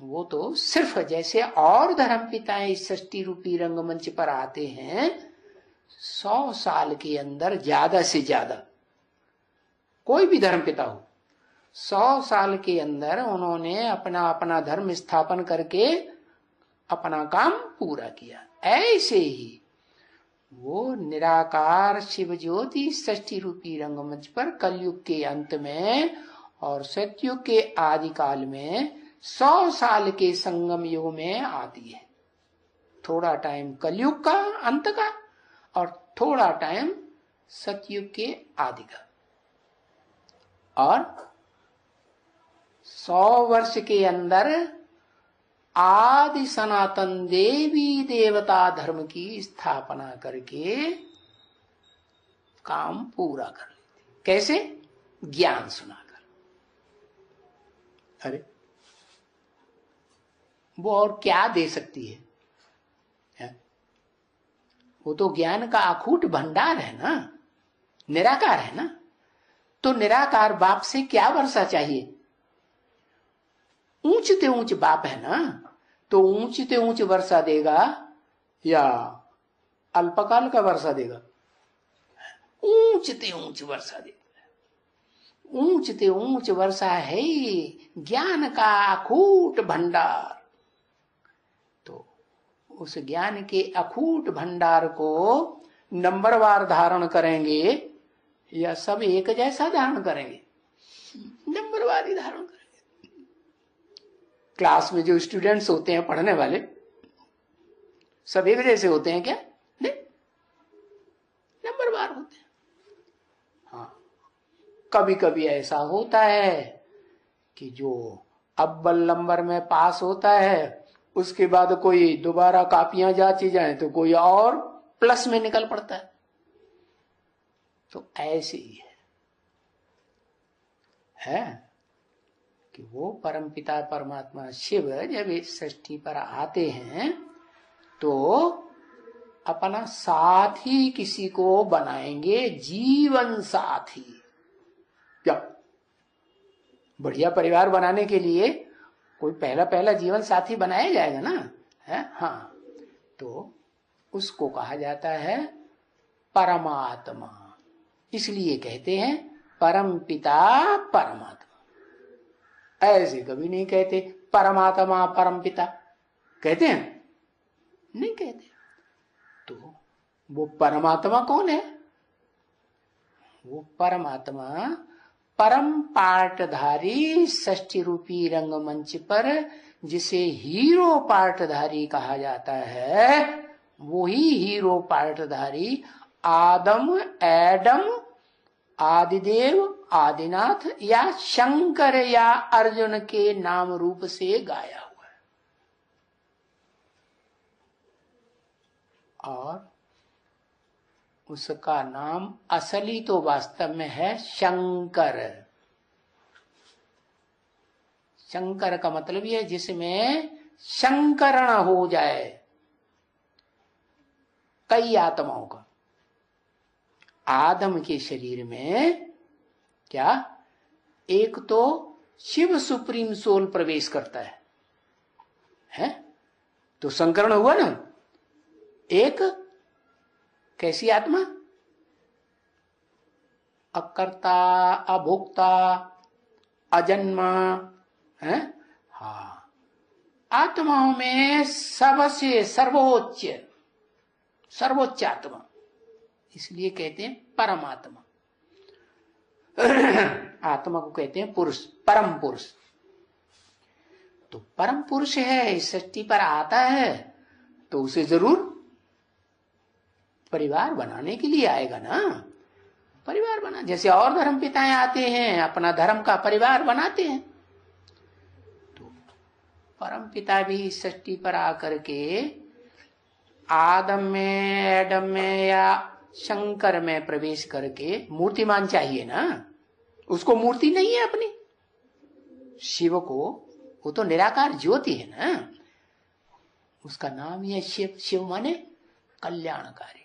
वो तो सिर्फ जैसे और धर्म पिताएं इस सृष्टि रूपी रंगमंच पर आते हैं 100 साल के अंदर ज्यादा से ज्यादा, कोई भी धर्म पिता हो, 100 साल के अंदर उन्होंने अपना अपना धर्म स्थापन करके अपना काम पूरा किया। ऐसे ही वो निराकार शिव ज्योति सृष्टि रूपी रंगमंच पर कलयुग के अंत में और सतयुग के आदि काल में 100 साल के संगम युग में आती है। थोड़ा टाइम कलयुग का अंत का और थोड़ा टाइम सतयुग के आदि का, और 100 वर्ष के अंदर आदि सनातन देवी देवता धर्म की स्थापना करके काम पूरा कर लेती। कैसे? ज्ञान सुनाकर। अरे वो और क्या दे सकती है? वो तो ज्ञान का अखूट भंडार है ना, निराकार है ना। तो निराकार बाप से क्या वर्षा चाहिए? ऊंचते ऊंच बाप है ना, तो ऊंचते ऊंच वर्षा देगा या अल्पकाल का वर्षा देगा? ऊंचते ऊंच वर्षा देगा। ऊंचते ऊंच वर्षा है ज्ञान का अखूट भंडार। तो उस ज्ञान के अखूट भंडार को नंबरवार धारण करेंगे या सब एक जैसा धारण करेंगे? नंबरवार ही धारण करेंगे। क्लास में जो स्टूडेंट्स होते हैं, पढ़ने वाले, सब एक जैसे होते हैं क्या? नहीं, नंबरवार होते हैं। हाँ, कभी कभी ऐसा होता है कि जो अव्वल नंबर में पास होता है उसके बाद कोई दोबारा कापियां जांची जाए तो कोई और प्लस में निकल पड़ता है। तो ऐसे ही है कि वो परमपिता परमात्मा शिव जब इस सृष्टि पर आते हैं तो अपना साथी किसी को बनाएंगे, जीवन साथी। क्या बढ़िया परिवार बनाने के लिए कोई पहला पहला जीवन साथी बनाया जाएगा ना, है? हाँ, तो उसको कहा जाता है परमात्मा। इसलिए कहते हैं परम पिता परमात्मा। ऐसे कभी नहीं कहते परमात्मा परम पिता, कहते हैं? नहीं कहते। तो वो परमात्मा कौन है? वो परमात्मा परम पाटधारी षष्ठी रूपी रंगमंच पर जिसे हीरो पाटधारी कहा जाता है, वही हीरो पाटधारी आदम, एडम, आदिदेव, आदिनाथ या शंकर या अर्जुन के नाम रूप से गाया हुआ है। और उसका नाम असली तो वास्तव में है शंकर। शंकर का मतलब यह जिसमें शंकरण हो जाए कई आत्माओं का। आदम के शरीर में क्या एक तो शिव सुप्रीम सोल प्रवेश करता है? तो संकरण हुआ ना। एक कैसी आत्मा? अकर्ता, अभोक्ता, अजन्मा है। हाँ, आत्माओं में सबसे सर्वोच्च आत्मा, इसलिए कहते हैं परमात्मा। आत्मा को कहते हैं पुरुष, परम पुरुष। तो परम पुरुष है, इस सृष्टि पर आता है तो उसे जरूर परिवार बनाने के लिए आएगा ना। परिवार बना, जैसे और धर्म पिताएं आते हैं अपना धर्म का परिवार बनाते हैं, तो परम पिता भी इस सृष्टि पर आकर के आदम में, एडम में या शंकर में प्रवेश करके मूर्तिमान चाहिए ना। उसको मूर्ति नहीं है अपनी, शिव को, वो तो निराकार ज्योति है ना। उसका नाम ही है शिव। शिव माने कल्याणकारी।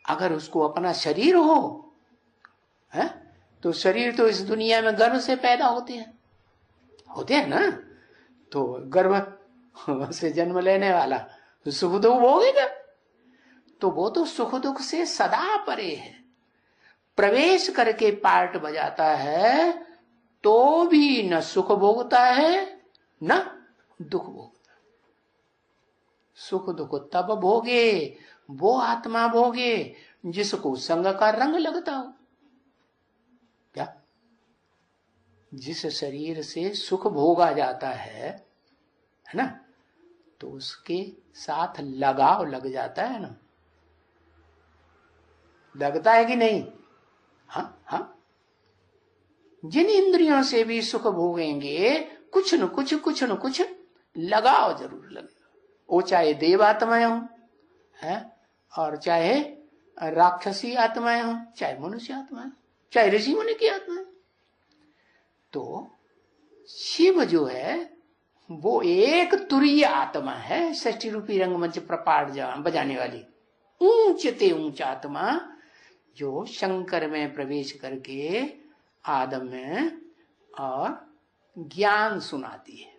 अगर उसको अपना शरीर हो है तो शरीर तो इस दुनिया में गर्भ से पैदा होते हैं ना। तो गर्भ से जन्म लेने वाला तो सुख दुख भोगेगा। तो वो तो सुख दुख से सदा परे है। प्रवेश करके पार्ट बजाता है तो भी न सुख भोगता है न दुख भोगता। सुख दुख तब भोगे वो आत्मा भोगे जिसको संग का रंग लगता हो। क्या? जिस शरीर से सुख भोगा जाता है ना, तो उसके साथ लगाव लग जाता है ना। लगता है कि नहीं? हाँ। जिन इंद्रियों से भी सुख भोगेंगे कुछ न कुछ लगाव जरूर लगेगा। वो चाहे देव आत्माएं हो है, और चाहे राक्षसी आत्माएं हो, चाहे मनुष्य आत्माएं, चाहे ऋषि मुनि की आत्माएं। तो शिव जो है वो एक तुरीय आत्मा है, षष्ठी रूपी रंगमंच प्रपाट बजाने वाली ऊंचते ऊंच आत्मा, जो शंकर में प्रवेश करके आदम में और ज्ञान सुनाती है।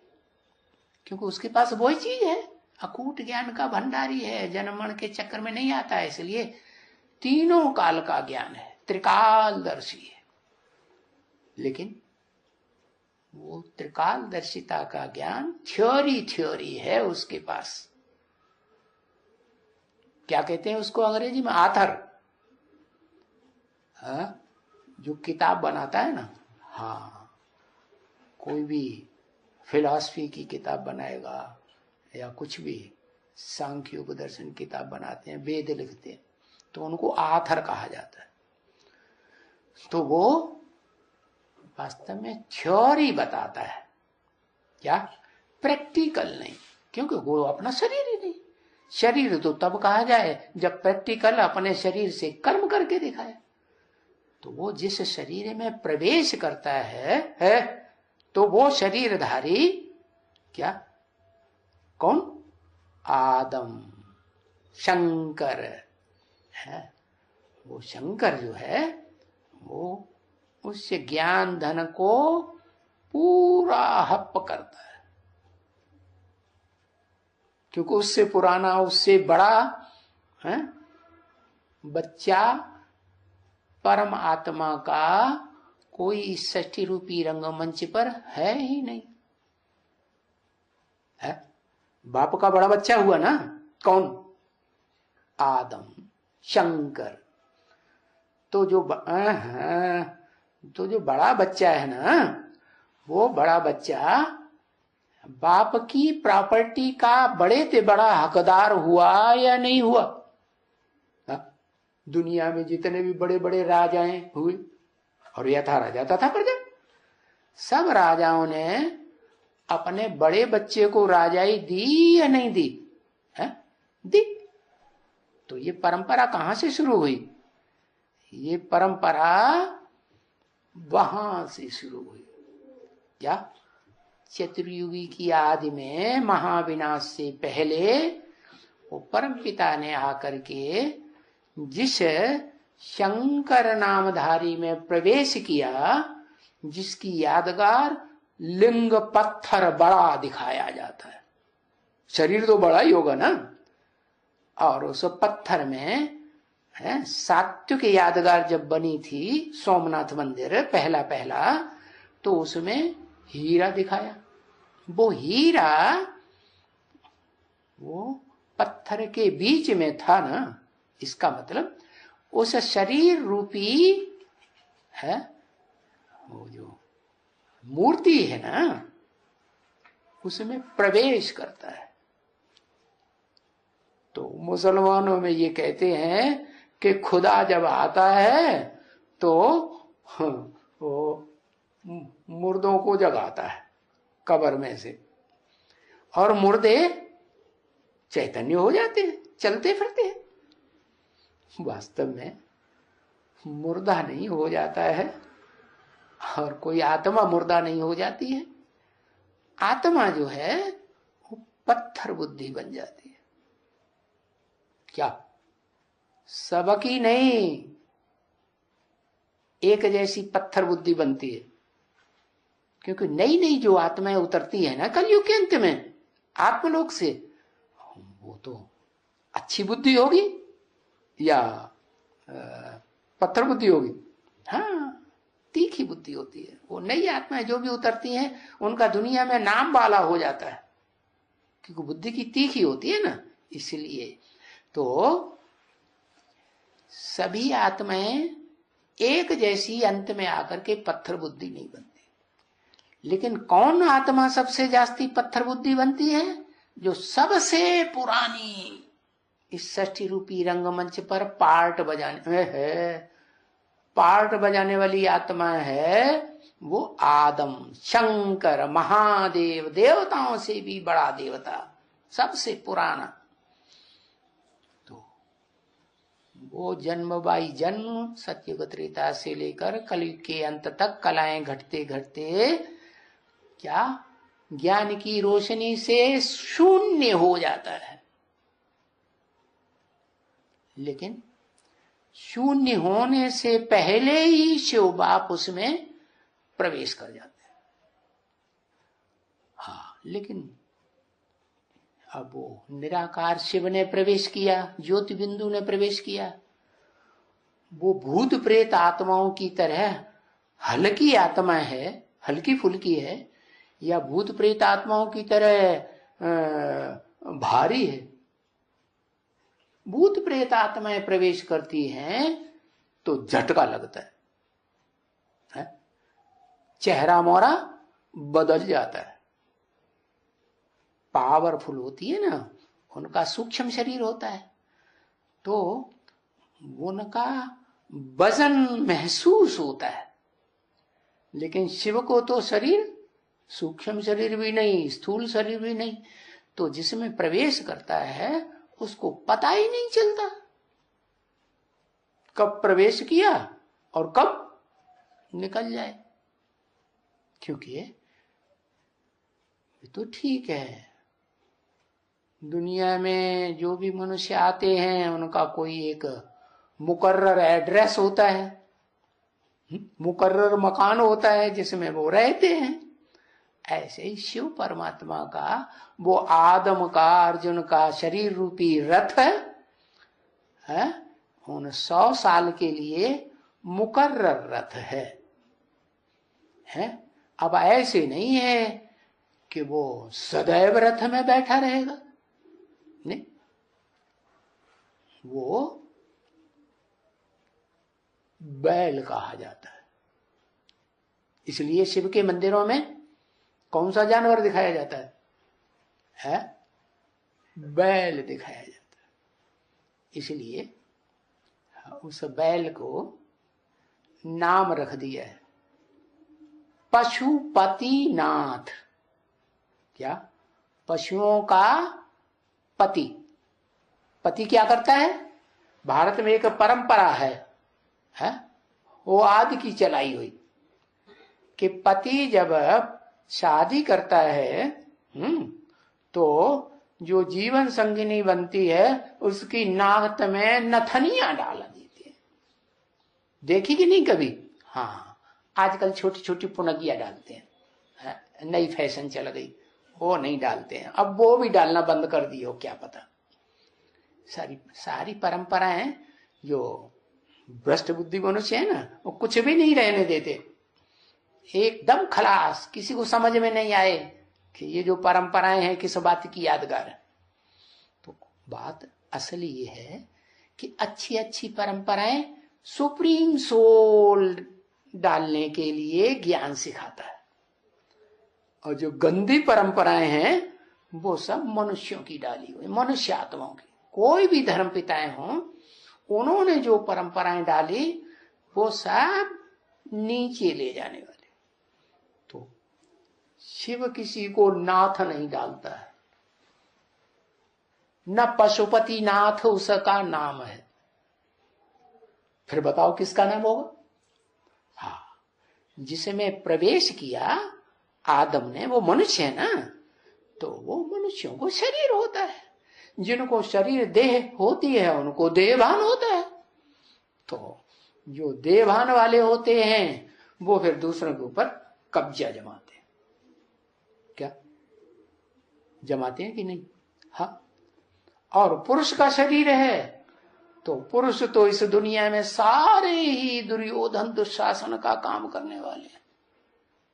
क्योंकि उसके पास वही चीज है, अकूट ज्ञान का भंडारी है, जन्म मरण के चक्कर में नहीं आता है, इसलिए तीनों काल का ज्ञान है, त्रिकालदर्शी है। लेकिन वो त्रिकालदर्शिता का ज्ञान थ्योरी है उसके पास। क्या कहते हैं उसको अंग्रेजी में? आथर। जो किताब बनाता है ना, हाँ, कोई भी फिलॉसफी की किताब बनाएगा या कुछ भी सांख्य उपदर्शन किताब बनाते हैं, वेद लिखते हैं, तो उनको आथर कहा जाता है। तो वो वास्तव में थ्योरी बताता है, क्या प्रैक्टिकल नहीं, क्योंकि वो अपना शरीर ही नहीं। शरीर तो तब कहा जाए जब प्रैक्टिकल अपने शरीर से कर्म करके दिखाए। तो वो जिस शरीर में प्रवेश करता है तो वो शरीरधारी क्या, कौन, आदम शंकर है। वो शंकर जो है वो उससे ज्ञान धन को पूरा हप करता है, क्योंकि उससे पुराना उससे बड़ा है बच्चा परम आत्मा का कोई षष्ठी रूपी रंगमंच पर है ही नहीं है। बाप का बड़ा बच्चा हुआ ना, कौन, आदम शंकर। तो जो बड़ा बच्चा है ना, वो बड़ा बच्चा बाप की प्रॉपर्टी का बड़े से बड़ा हकदार हुआ या नहीं हुआ? दुनिया में जितने भी बड़े बड़े राजाएं हुए, और यथा राजा तथा प्रजा, सब राजाओं ने अपने बड़े बच्चे को राजाई दी या नहीं दी है? दी। तो ये परंपरा कहां से शुरू हुई? ये परंपरा वहां से शुरू हुई, क्या, चतुर्युगी की आदि में महाविनाश से पहले वो परम पिता ने आकर के जिस शंकर नामधारी में प्रवेश किया, जिसकी यादगार लिंग पत्थर बड़ा दिखाया जाता है। शरीर तो बड़ा ही होगा ना, और उस पत्थर में है सात्विक यादगार जब बनी थी सोमनाथ मंदिर पहला पहला, तो उसमें हीरा दिखाया। वो हीरा वो पत्थर के बीच में था ना, इसका मतलब उस शरीर रूपी है वो जो मूर्ति है ना, उसमें प्रवेश करता है। तो मुसलमानों में ये कहते हैं कि खुदा जब आता है तो वो मुर्दों को जगाता है कब्र में से, और मुर्दे चैतन्य हो जाते हैं, चलते फिरते हैं। वास्तव में मुर्दा नहीं हो जाता है, और कोई आत्मा मुर्दा नहीं हो जाती है। आत्मा जो है वो पत्थर बुद्धि बन जाती है। क्या, सबकी नहीं, एक जैसी पत्थर बुद्धि बनती है। क्योंकि नई नई जो आत्माएं उतरती है ना कलयुग के अंत में आत्मलोक से, वो तो अच्छी बुद्धि होगी या पत्थर बुद्धि होगी? हाँ, तीखी बुद्धि होती है। वो नई आत्माएं जो भी उतरती हैं उनका दुनिया में नाम वाला हो जाता है, क्योंकि बुद्धि की तीखी होती है ना, इसलिए। तो सभी आत्माएं एक जैसी अंत में आकर के पत्थर बुद्धि नहीं बनती। लेकिन कौन आत्मा सबसे जास्ती पत्थर बुद्धि बनती है? जो सबसे पुरानी इस षष्ठी रूपी रंगमंच पर पार्ट बजाने वाली आत्मा है, वो आदम शंकर महादेव, देवताओं से भी बड़ा देवता, सबसे पुराना। तो वो जन्म बाई जन्म सत्युग त्रेता से लेकर कलयुग के अंत तक कलाएं घटते घटते क्या, ज्ञान की रोशनी से शून्य हो जाता है। लेकिन शून्य होने से पहले ही शिव बाप उसमें प्रवेश कर जाते हैं। हाँ, लेकिन अब वो निराकार शिव ने प्रवेश किया, ज्योति बिंदु ने प्रवेश किया। वो भूत प्रेत आत्माओं की तरह हल्की आत्मा है, हल्की फुल्की है, या भूत प्रेत आत्माओं की तरह भारी है? भूत प्रेत आत्माएं प्रवेश करती हैं तो झटका लगता है? चेहरा मोरा बदल जाता है। पावरफुल होती है ना, उनका सूक्ष्म शरीर होता है, तो उनका वजन महसूस होता है, लेकिन शिव को तो शरीर, सूक्ष्म शरीर भी नहीं, स्थूल शरीर भी नहीं, तो जिसमें प्रवेश करता है उसको पता ही नहीं चलता कब प्रवेश किया और कब निकल जाए। क्योंकि ये तो ठीक है, दुनिया में जो भी मनुष्य आते हैं उनका कोई एक मुकर्रर एड्रेस होता है, मुकर्रर मकान होता है जिसमें वो रहते हैं। ऐसे ही शिव परमात्मा का वो आदम का, अर्जुन का शरीर रूपी रथ है, उन 100 साल के लिए मुकर्रर रथ है। अब ऐसे नहीं है कि वो सदैव रथ में बैठा रहेगा, नहीं, वो बैल कहा जाता है। इसलिए शिव के मंदिरों में कौन सा जानवर दिखाया जाता है? बैल दिखाया जाता है। इसलिए उस बैल को नाम रख दिया है पशुपतिनाथ। क्या? पशुओं का पति। पति क्या करता है? भारत में एक परंपरा है वो आदि की चलाई हुई कि पति जब शादी करता है तो जो जीवन संगिनी बनती है उसकी नाक में नथनियां डाल देती है। देखी कि नहीं कभी? हाँ, आजकल छोटी छोटी पुनगिया डालते हैं, नई फैशन चल गई, वो नहीं डालते हैं। अब वो भी डालना बंद कर दिए हो, क्या पता। सारी परंपराएं जो भ्रष्ट बुद्धि मनुष्य है ना, वो कुछ भी नहीं रहने देते, एकदम खलास, किसी को समझ में नहीं आए कि ये जो परंपराएं हैं किस बात की यादगार है। तो बात असली ये है कि अच्छी अच्छी परंपराएं सुप्रीम सोल डालने के लिए ज्ञान सिखाता है, और जो गंदी परंपराएं हैं वो सब मनुष्यों की डाली हुई, मनुष्य आत्माओं की। कोई भी धर्म पिताएं हों, उन्होंने जो परंपराएं डाली वो सब नीचे ले जाने वाले। तो शिव किसी को नाथ नहीं डालता है, न पशुपति नाथ उसका नाम है। फिर बताओ किसका नाम होगा? हाँ, जिसमें प्रवेश किया आदम ने, वो मनुष्य है ना, तो वो मनुष्यों को शरीर होता है। जिनको शरीर देह होती है उनको देहभान होता है। तो जो देहभान वाले होते हैं वो फिर दूसरों के ऊपर कब्जा जमाते हैं। क्या जमाते हैं कि नहीं? हाँ। और पुरुष का शरीर है तो पुरुष तो इस दुनिया में सारे ही दुर्योधन दुशासन का काम करने वाले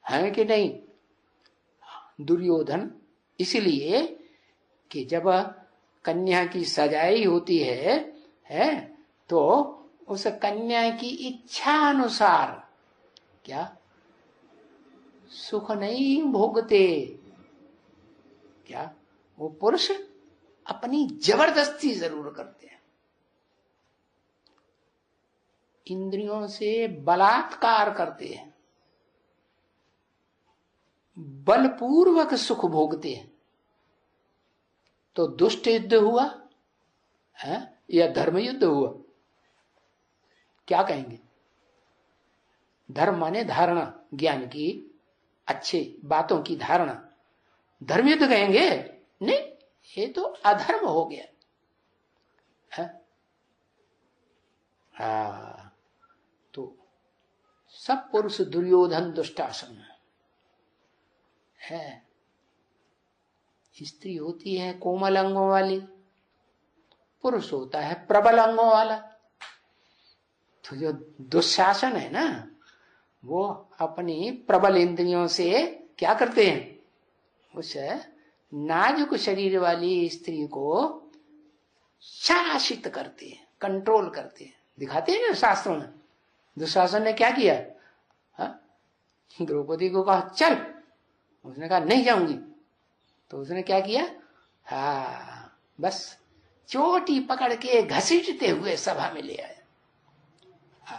हैं कि नहीं? दुर्योधन इसलिए कि जब कन्या की सगाई होती है तो उस कन्या की इच्छा अनुसार क्या सुख नहीं भोगते। क्या वो पुरुष अपनी जबरदस्ती जरूर करते हैं, इंद्रियों से बलात्कार करते हैं, बलपूर्वक सुख भोगते हैं। तो दुष्ट युद्ध हुआ है या धर्म युद्ध हुआ? क्या कहेंगे? धर्म माने धारणा, ज्ञान की, अच्छे बातों की धारणा। धर्म युद्ध कहेंगे? नहीं, ये तो अधर्म हो गया है। तो सब पुरुष दुर्योधन दुष्टासन है। स्त्री होती है कोमल अंगों वाली, पुरुष होता है प्रबल अंगों वाला। तो जो दुशासन है ना, वो अपनी प्रबल इंद्रियों से क्या करते हैं? उस नाजुक शरीर वाली स्त्री को शासित करते हैं, कंट्रोल करते हैं। दिखाते हैं ना शास्त्रों में, दुशासन ने क्या किया? द्रौपदी को कहा चल, उसने कहा नहीं जाऊंगी। तो उसने क्या किया? बस चोटी पकड़ के घसीटते हुए सभा में ले आया।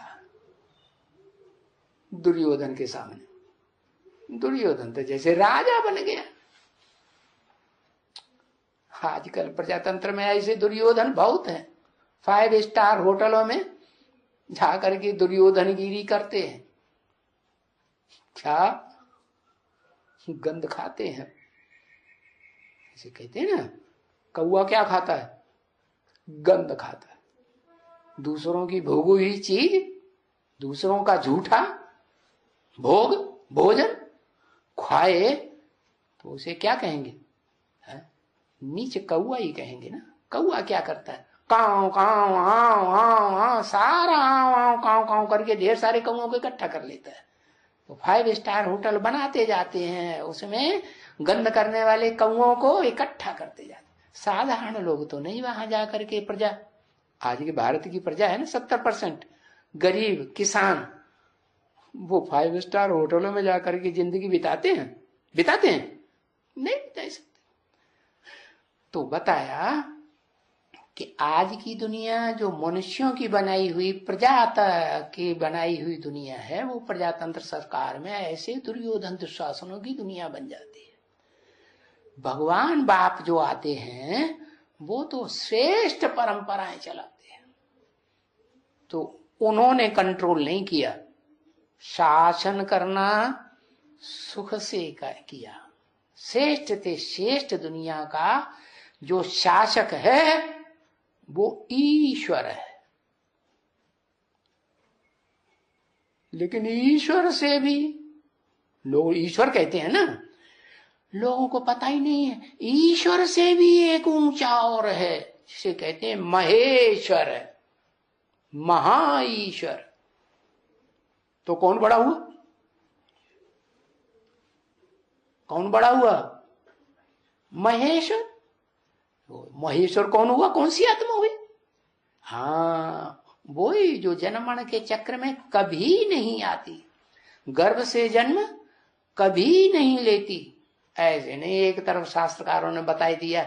दुर्योधन के सामने। दुर्योधन तो जैसे राजा बन गया। आजकल प्रजातंत्र में ऐसे दुर्योधन बहुत हैं। 5 स्टार होटलों में जाकर के दुर्योधनगिरी करते हैं। क्या गंध खाते हैं। ऐसे कहते हैं ना, कौआ क्या खाता है? गंध खाता है। दूसरों की भोगी हुई चीज, दूसरों का झूठा भोग भोजन खाए तो उसे क्या कहेंगे? नीच कौआ ही कहेंगे ना। कौआ क्या करता है? काव काव आव आव आव, सारा आव आव काव काव करके ढेर सारे कौओं को इकट्ठा कर लेता है। तो 5 स्टार होटल बनाते जाते हैं, उसमें गंध करने वाले कौओं को इकट्ठा करते जाते। साधारण लोग तो नहीं वहां जाकर के, प्रजा आज की भारत की प्रजा है ना 70% गरीब किसान, वो 5 स्टार होटलों में जाकर के जिंदगी बिताते हैं? नहीं बिता सकते। तो बताया कि आज की दुनिया जो मनुष्यों की बनाई हुई, प्रजा की बनाई हुई दुनिया है, वो प्रजातंत्र सरकार में ऐसे दुर्योधन दुशासनों की दुनिया बन जाती है। भगवान बाप जो आते हैं वो तो श्रेष्ठ परंपराएं चलाते हैं। तो उन्होंने कंट्रोल नहीं किया, शासन करना सुख से किया। श्रेष्ठ थे, श्रेष्ठ दुनिया का जो शासक है वो ईश्वर है। लेकिन ईश्वर से भी लोग ईश्वर कहते हैं ना, लोगों को पता ही नहीं है ईश्वर से भी एक ऊंचा और है, जिसे कहते हैं महेश्वर है, महाईश्वर। तो कौन बड़ा हुआ? कौन बड़ा हुआ? महेश्वर। महेश्वर कौन हुआ? कौन सी आत्मा हुई? हाँ, वही जो जन्म मरण के चक्र में कभी नहीं आती, गर्भ से जन्म कभी नहीं लेती। ऐसे नहीं एक तरफ शास्त्रकारों ने बताई दिया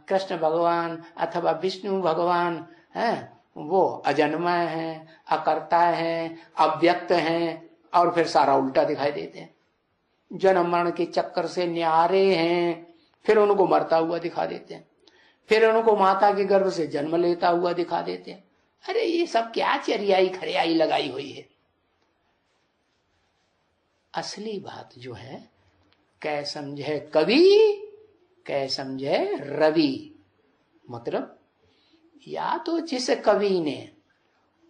कृष्ण भगवान अथवा विष्णु भगवान है वो अजन्मा है, अकर्ता है, अव्यक्त है, और फिर सारा उल्टा दिखाई देते हैं। जन्म मरण के चक्कर से न्यारे हैं, फिर उनको मरता हुआ दिखा देते हैं, फिर उनको माता के गर्भ से जन्म लेता हुआ दिखा देते हैं। अरे ये सब क्या चरियाई खरियाई लगाई हुई है। असली बात जो है, कै समझे कवि कै समझे रवि। मतलब या तो जिस कवि ने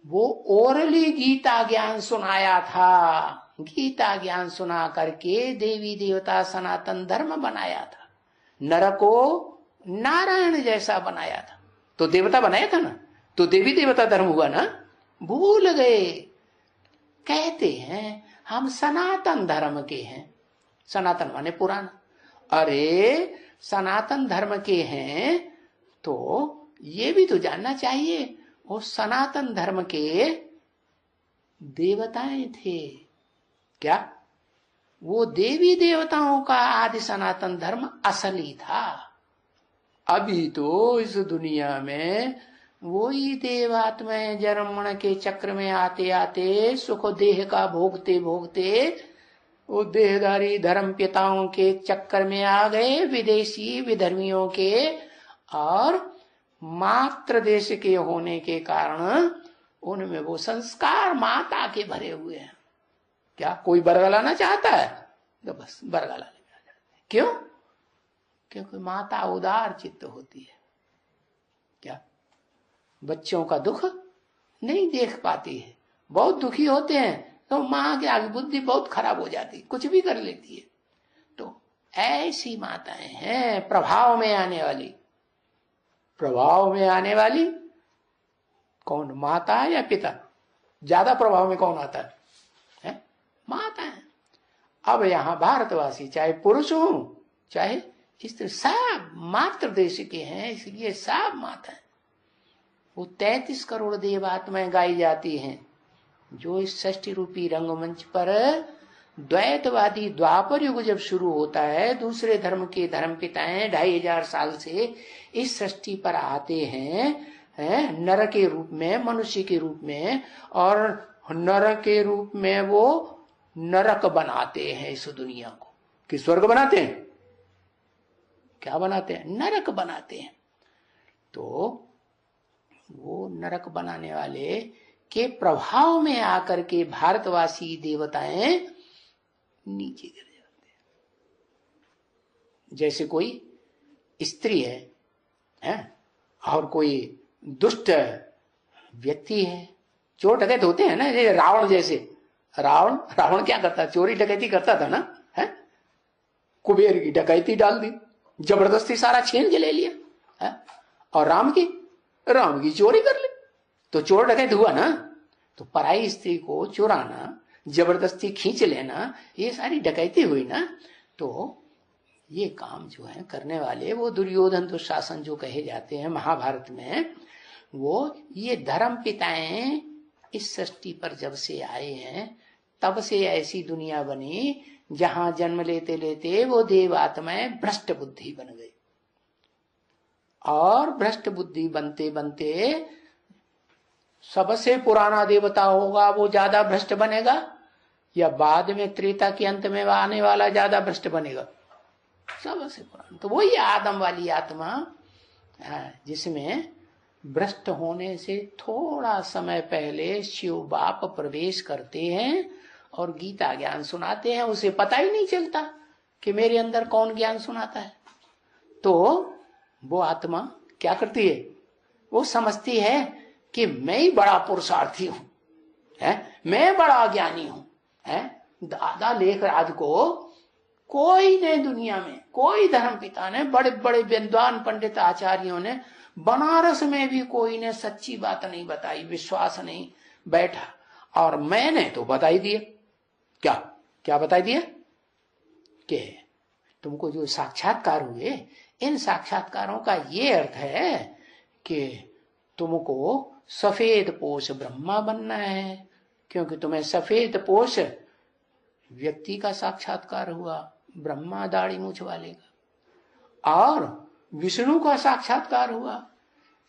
वो ओरली गीता ज्ञान सुनाया था, गीता ज्ञान सुना करके देवी देवता सनातन धर्म बनाया था, नर को नारायण जैसा बनाया था, तो देवता बनाया था ना, तो देवी देवता धर्म हुआ ना। भूल गए, कहते हैं हम सनातन धर्म के हैं। सनातन माने पुराना। अरे सनातन धर्म के हैं तो ये भी तो जानना चाहिए वो सनातन धर्म के देवताएं थे क्या? वो देवी देवताओं का आदि सनातन धर्म असली था। अभी तो इस दुनिया में वही देवात्माएं जन्म मरण के चक्र में आते आते सुख देह का भोगते भोगते वो देहधारी धर्म पिताओं के चक्कर में आ गए, विदेशी विधर्मियों के, और मात्र देश के होने के कारण उनमें वो संस्कार माता के भरे हुए हैं। क्या कोई बरगलाना चाहता है तो बस बरगला लेना चाहते हैं। क्यों? क्योंकि माता उदार चित्त होती है। क्या बच्चों का दुख नहीं देख पाती है, बहुत दुखी होते हैं तो माँ के आगे बुद्धि बहुत खराब हो जाती, कुछ भी कर लेती है। तो ऐसी माताएं हैं प्रभाव में आने वाली। प्रभाव में आने वाली कौन? माता है या पिता? ज्यादा प्रभाव में कौन आता है? माता है। अब यहां भारतवासी चाहे पुरुष हो चाहे स्त्री, सब मातृ देश के हैं, इसलिए सब माता है। वो 33 करोड़ देवात्माएं गाई जाती हैं, जो इस षष्ठी रूपी रंगमंच पर द्वैतवादी द्वापर युग जब शुरू होता है, दूसरे धर्म के धर्म पिताएं 2500 साल से इस सृष्टि पर आते हैं, नर के रूप में, मनुष्य के रूप में, और नरक के रूप में वो नरक बनाते हैं इस दुनिया को। कि स्वर्ग बनाते हैं? क्या बनाते हैं? नरक बनाते हैं। तो वो नरक बनाने वाले के प्रभाव में आकर के भारतवासी देवताएं नीचे गिर जाते हैं। जैसे कोई स्त्री है और कोई दुष्ट व्यक्ति है, चोर डकैत होते हैं ना, जैसे रावण जैसे। रावण क्या करता? चोरी डकैती करता था ना, है? कुबेर की डकैती डाल दी, जबरदस्ती सारा छीन के ले लिया है? और राम की चोरी कर ली, तो चोर डकैत हुआ ना। तो पराई स्त्री को चुराना, जबरदस्ती खींच लेना, ये सारी डकैती हुई ना। तो ये काम जो है करने वाले वो दुर्योधन दुशासन जो कहे जाते हैं महाभारत में, वो ये धर्म पिताएं इस सृष्टि पर जब से आए हैं तब से ऐसी दुनिया बनी जहां जन्म लेते लेते वो देव आत्माएं भ्रष्ट बुद्धि बन गई। और भ्रष्ट बुद्धि बनते बनते सबसे पुराना देवता होगा वो ज्यादा भ्रष्ट बनेगा, या बाद में त्रेता के अंत में आने वाला ज्यादा भ्रष्ट बनेगा? सबसे पुराना तो वही आदम वाली आत्मा, जिसमें भ्रष्ट होने से थोड़ा समय पहले शिव बाप प्रवेश करते हैं और गीता ज्ञान सुनाते हैं। उसे पता ही नहीं चलता कि मेरे अंदर कौन ज्ञान सुनाता है। तो वो आत्मा क्या करती है? वो समझती है कि मैं ही बड़ा पुरुषार्थी हूं, मैं बड़ा ज्ञानी हूं। दादा लेखराज को कोई ने दुनिया में, कोई धर्म पिता ने, बड़े बड़े विद्वान पंडित आचार्यों ने, बनारस में भी कोई ने सच्ची बात नहीं बताई, विश्वास नहीं बैठा। और मैंने तो बता ही दिया। क्या क्या बता दिया? कि तुमको जो साक्षात्कार हुए, इन साक्षात्कारों का ये अर्थ है कि तुमको सफेद पोष ब्रह्मा बनना है, क्योंकि तुम्हें सफेद पोष व्यक्ति का साक्षात्कार हुआ, ब्रह्मा दाढ़ी मूछ वाले का, और विष्णु का साक्षात्कार हुआ।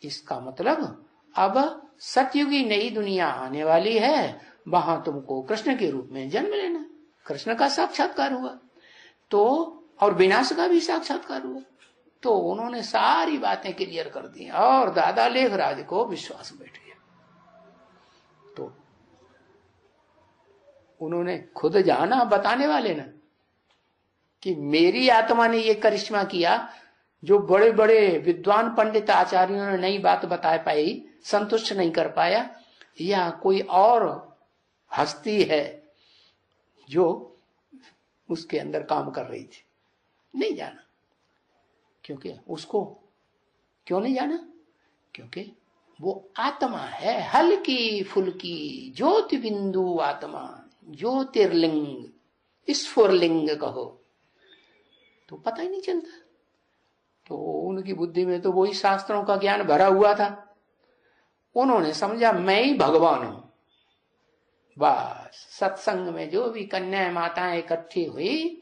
इसका मतलब अब सतयुगी नई दुनिया आने वाली है, वहां तुमको कृष्ण के रूप में जन्म लेना। कृष्ण का साक्षात्कार हुआ तो, और विनाश का भी साक्षात्कार हुआ। तो उन्होंने सारी बातें क्लियर कर दी और दादा लेखराज को विश्वास बैठ गया। तो उन्होंने खुद जाना, बताने वाले ना, कि मेरी आत्मा ने ये करिश्मा किया जो बड़े बड़े विद्वान पंडित आचार्यों ने नई बात बता पाई, संतुष्ट नहीं कर पाया, या कोई और हस्ती है जो उसके अंदर काम कर रही थी। नहीं जाना। क्योंकि उसको क्यों नहीं जाना? क्योंकि वो आत्मा है, हल्की फुल्की ज्योति बिंदु आत्मा, ज्योतिर्लिंग, स्फुरलिंग कहो, तो पता ही नहीं चलता। तो उनकी बुद्धि में तो वही शास्त्रों का ज्ञान भरा हुआ था। उन्होंने समझा मैं ही भगवान हूं। बस सत्संग में जो भी कन्याएं माताएं इकट्ठी हुई,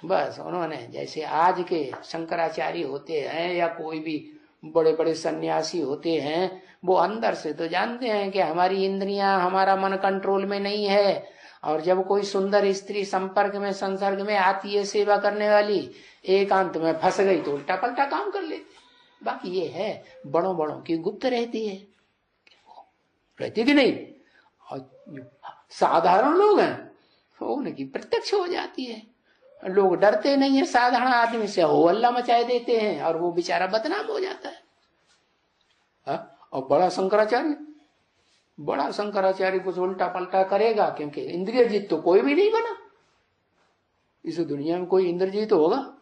बस उन्होंने, जैसे आज के शंकराचार्य होते हैं या कोई भी बड़े बड़े सन्यासी होते हैं, वो अंदर से तो जानते हैं कि हमारी इंद्रियां, हमारा मन कंट्रोल में नहीं है, और जब कोई सुंदर स्त्री संपर्क में, संसर्ग में आती है सेवा करने वाली, एकांत में फंस गई तो उल्टा पलटा काम कर लेते। बाकी ये है बड़ों बड़ों की गुप्त रहती है, रहती कि नहीं। और साधारण लोग हैं उनकी प्रत्यक्ष हो जाती है। लोग डरते नहीं है साधारण आदमी से, हो हल्ला मचाए देते हैं और वो बेचारा बदनाम हो जाता है। और बड़ा शंकराचार्य कुछ उल्टा पलटा करेगा, क्योंकि इंद्रियजीत तो कोई भी नहीं बना इस दुनिया में। कोई इंद्रजीत होगा?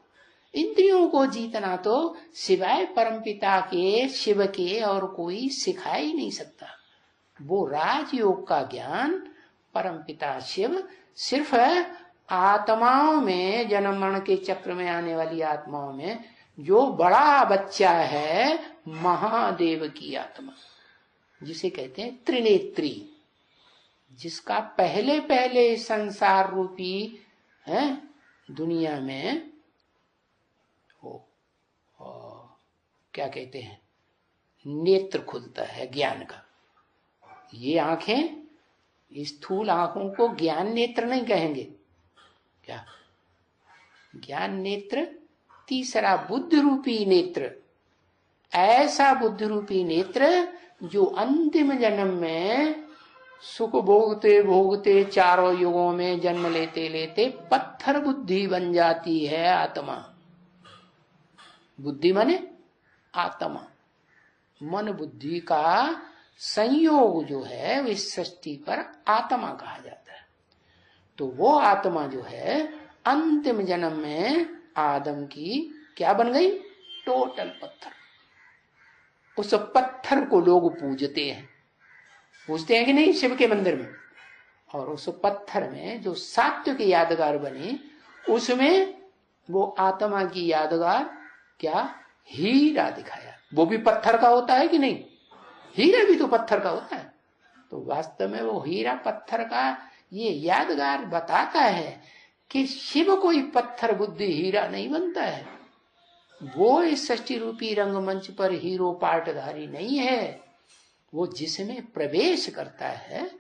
इंद्रियों को जीतना तो सिवाय परमपिता के, शिव के, और कोई सिखा ही नहीं सकता। वो राजयोग का ज्ञान परमपिता शिव सिर्फ आत्माओं में, जन्म मरण के चक्र में आने वाली आत्माओं में, जो बड़ा बच्चा है महादेव की आत्मा, जिसे कहते हैं त्रिनेत्री, जिसका पहले पहले संसार रूपी है दुनिया में वो क्या कहते हैं, नेत्र खुलता है ज्ञान का। ये आंखें स्थूल आंखों को ज्ञान नेत्र नहीं कहेंगे। क्या? ज्ञान नेत्र, तीसरा बुद्ध रूपी नेत्र, ऐसा बुद्ध रूपी नेत्र जो अंतिम जन्म में सुख भोगते भोगते चारों युगों में जन्म लेते लेते पत्थर बुद्धि बन जाती है आत्मा। बुद्धि माने आत्मा, मन बुद्धि का संयोग जो है इस सृष्टि पर आत्मा कहा जाता है। तो वो आत्मा जो है अंतिम जन्म में आदम की क्या बन गई? टोटल पत्थर। उस पत्थर को लोग पूजते हैं, पूजते हैं कि नहीं शिव के मंदिर में। और उस पत्थर में जो सात्विक यादगार बने, उसमें वो आत्मा की यादगार क्या? हीरा दिखाया। वो भी पत्थर का होता है कि नहीं? हीरा भी तो पत्थर का होता है। तो वास्तव में वो हीरा पत्थर का ये यादगार बताता है कि शिव कोई पत्थर बुद्धि हीरा नहीं बनता है। वो इस सृष्टि रूपी रंगमंच पर हीरो पाटधारी नहीं है। वो जिसमें प्रवेश करता है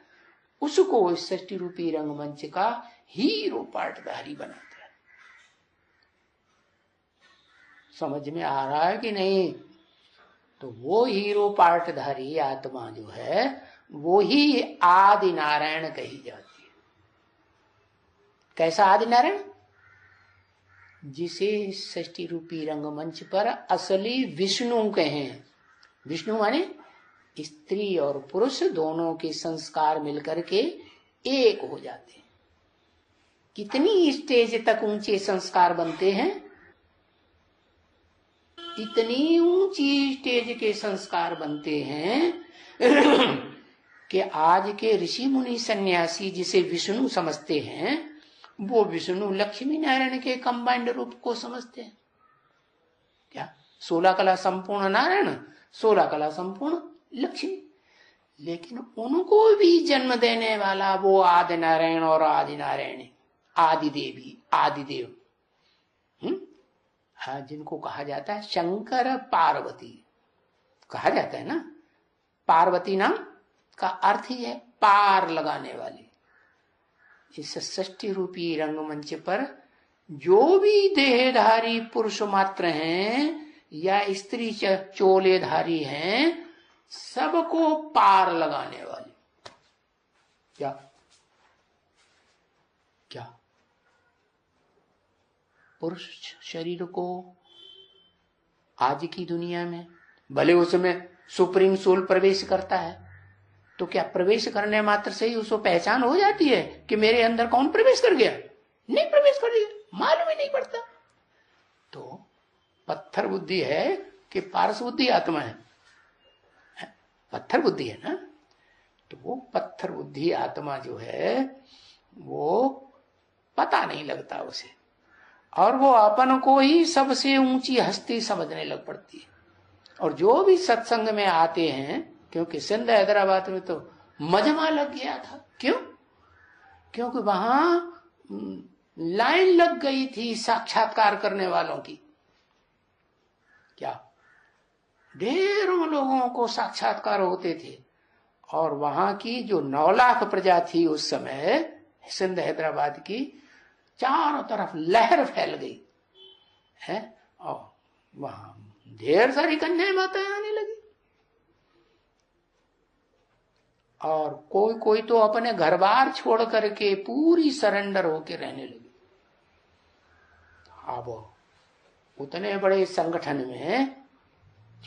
उसको इस सृष्टि रूपी रंगमंच का हीरो पाटधारी बनाता है। समझ में आ रहा है कि नहीं? तो वो हीरो पाटधारी आत्मा जो है वो ही आदि नारायण कही जाती है। कैसा आदि नारायण? जिसे सृष्टि रूपी रंगमंच पर असली विष्णु कहें। विष्णु माने स्त्री और पुरुष दोनों के संस्कार मिलकर के एक हो जाते हैं। कितनी स्टेज तक ऊंचे संस्कार बनते हैं? इतनी ऊंची स्टेज के संस्कार बनते हैं कि आज के ऋषि मुनि सन्यासी जिसे विष्णु समझते हैं वो विष्णु लक्ष्मी नारायण के कंबाइंड रूप को समझते हैं। क्या? 16 कला संपूर्ण नारायण, 16 कला संपूर्ण लक्ष्मी। लेकिन उनको भी जन्म देने वाला वो आदि नारायण और आदि नारायण, आदि देवी, आदि देव, हाँ, जिनको कहा जाता है शंकर पार्वती कहा जाता है ना। पार्वती नाम का अर्थ ही है पार लगाने वाली। इस सृष्टि रूपी रंगमंच पर जो भी देहधारी पुरुष मात्र हैं या स्त्री चोलेधारी हैं, सबको पार लगाने वाली। क्या? क्या? पुरुष शरीर को आज की दुनिया में भले उसमें सुप्रीम सोल प्रवेश करता है, तो क्या प्रवेश करने मात्र से ही उसको पहचान हो जाती है कि मेरे अंदर कौन प्रवेश कर गया? नहीं प्रवेश कर गया, मालूम ही नहीं पड़ता। तो पत्थर बुद्धि है कि पारस बुद्धि आत्मा है? पत्थर बुद्धि है ना। तो वो पत्थर बुद्धि आत्मा जो है वो पता नहीं लगता उसे, और वो अपन को ही सबसे ऊंची हस्ती समझने लग पड़ती है। और जो भी सत्संग में आते हैं, क्योंकि सिंध हैदराबाद में तो मजमा लग गया था। क्यों? क्योंकि वहां लाइन लग गई थी साक्षात्कार करने वालों की। क्या? ढेरों लोगों को साक्षात्कार होते थे। और वहां की जो 9 लाख प्रजा थी उस समय सिंध हैदराबाद की, चारों तरफ लहर फैल गई है। और वहां ढेर सारी कन्याएं माताएं आने लगी। और कोई कोई तो अपने घर बार छोड़ करके पूरी सरेंडर होके रहने लगी। अब उतने बड़े संगठन में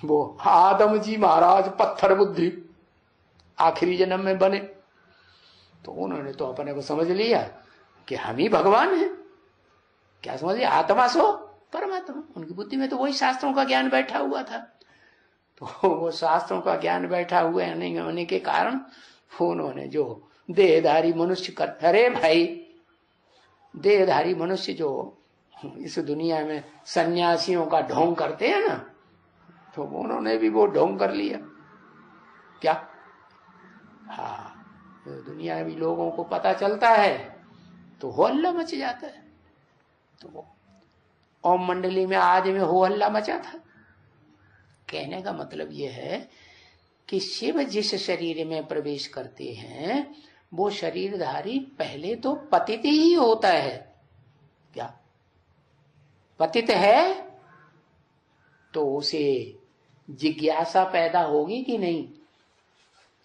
वो आदम जी महाराज पत्थर बुद्धि आखिरी जन्म में बने, तो उन्होंने तो अपने को समझ लिया कि हम ही भगवान हैं। क्या समझ लिया? आत्मा सो परमात्मा। उनकी बुद्धि में तो वही शास्त्रों का ज्ञान बैठा हुआ था। तो वो शास्त्रों का ज्ञान बैठा हुए नहीं होने के कारण उन्होंने जो देहधारी मनुष्य कर, अरे भाई देहधारी मनुष्य जो इस दुनिया में सन्यासियों का ढोंग करते हैं ना, तो उन्होंने भी वो ढोंग कर लिया। क्या? हाँ, तो दुनियावी लोगों को पता चलता है तो हो हल्ला मच जाता है। तो वो ओम मंडली में आदि में हो हल्ला मचा था। कहने का मतलब यह है कि शिव जिस शरीर में प्रवेश करते हैं वो शरीरधारी पहले तो पतित ही होता है। क्या पतित है तो उसे जिज्ञासा पैदा होगी कि नहीं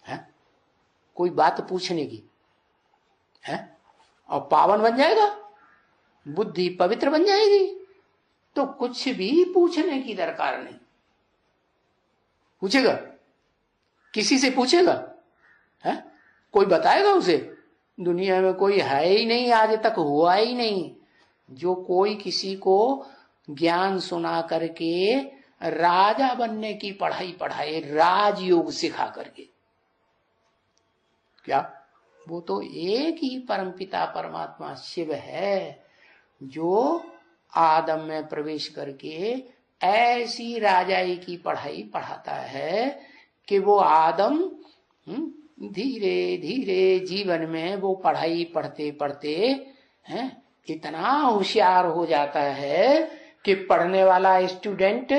है, कोई बात पूछने की है, और पावन बन जाएगा, बुद्धि पवित्र बन जाएगी, तो कुछ भी पूछने की दरकार नहीं। पूछेगा, किसी से पूछेगा है, कोई बताएगा उसे? दुनिया में कोई है ही नहीं, आज तक हुआ ही नहीं जो कोई किसी को ज्ञान सुना करके राजा बनने की पढ़ाई पढ़ाए, राजयोग सिखा करके। क्या वो तो एक ही परमपिता परमात्मा शिव है जो आदम में प्रवेश करके ऐसी राजाई की पढ़ाई पढ़ाता है कि वो आदम धीरे धीरे जीवन में वो पढ़ाई पढ़ते पढ़ते हैं इतना होशियार हो जाता है कि पढ़ने वाला स्टूडेंट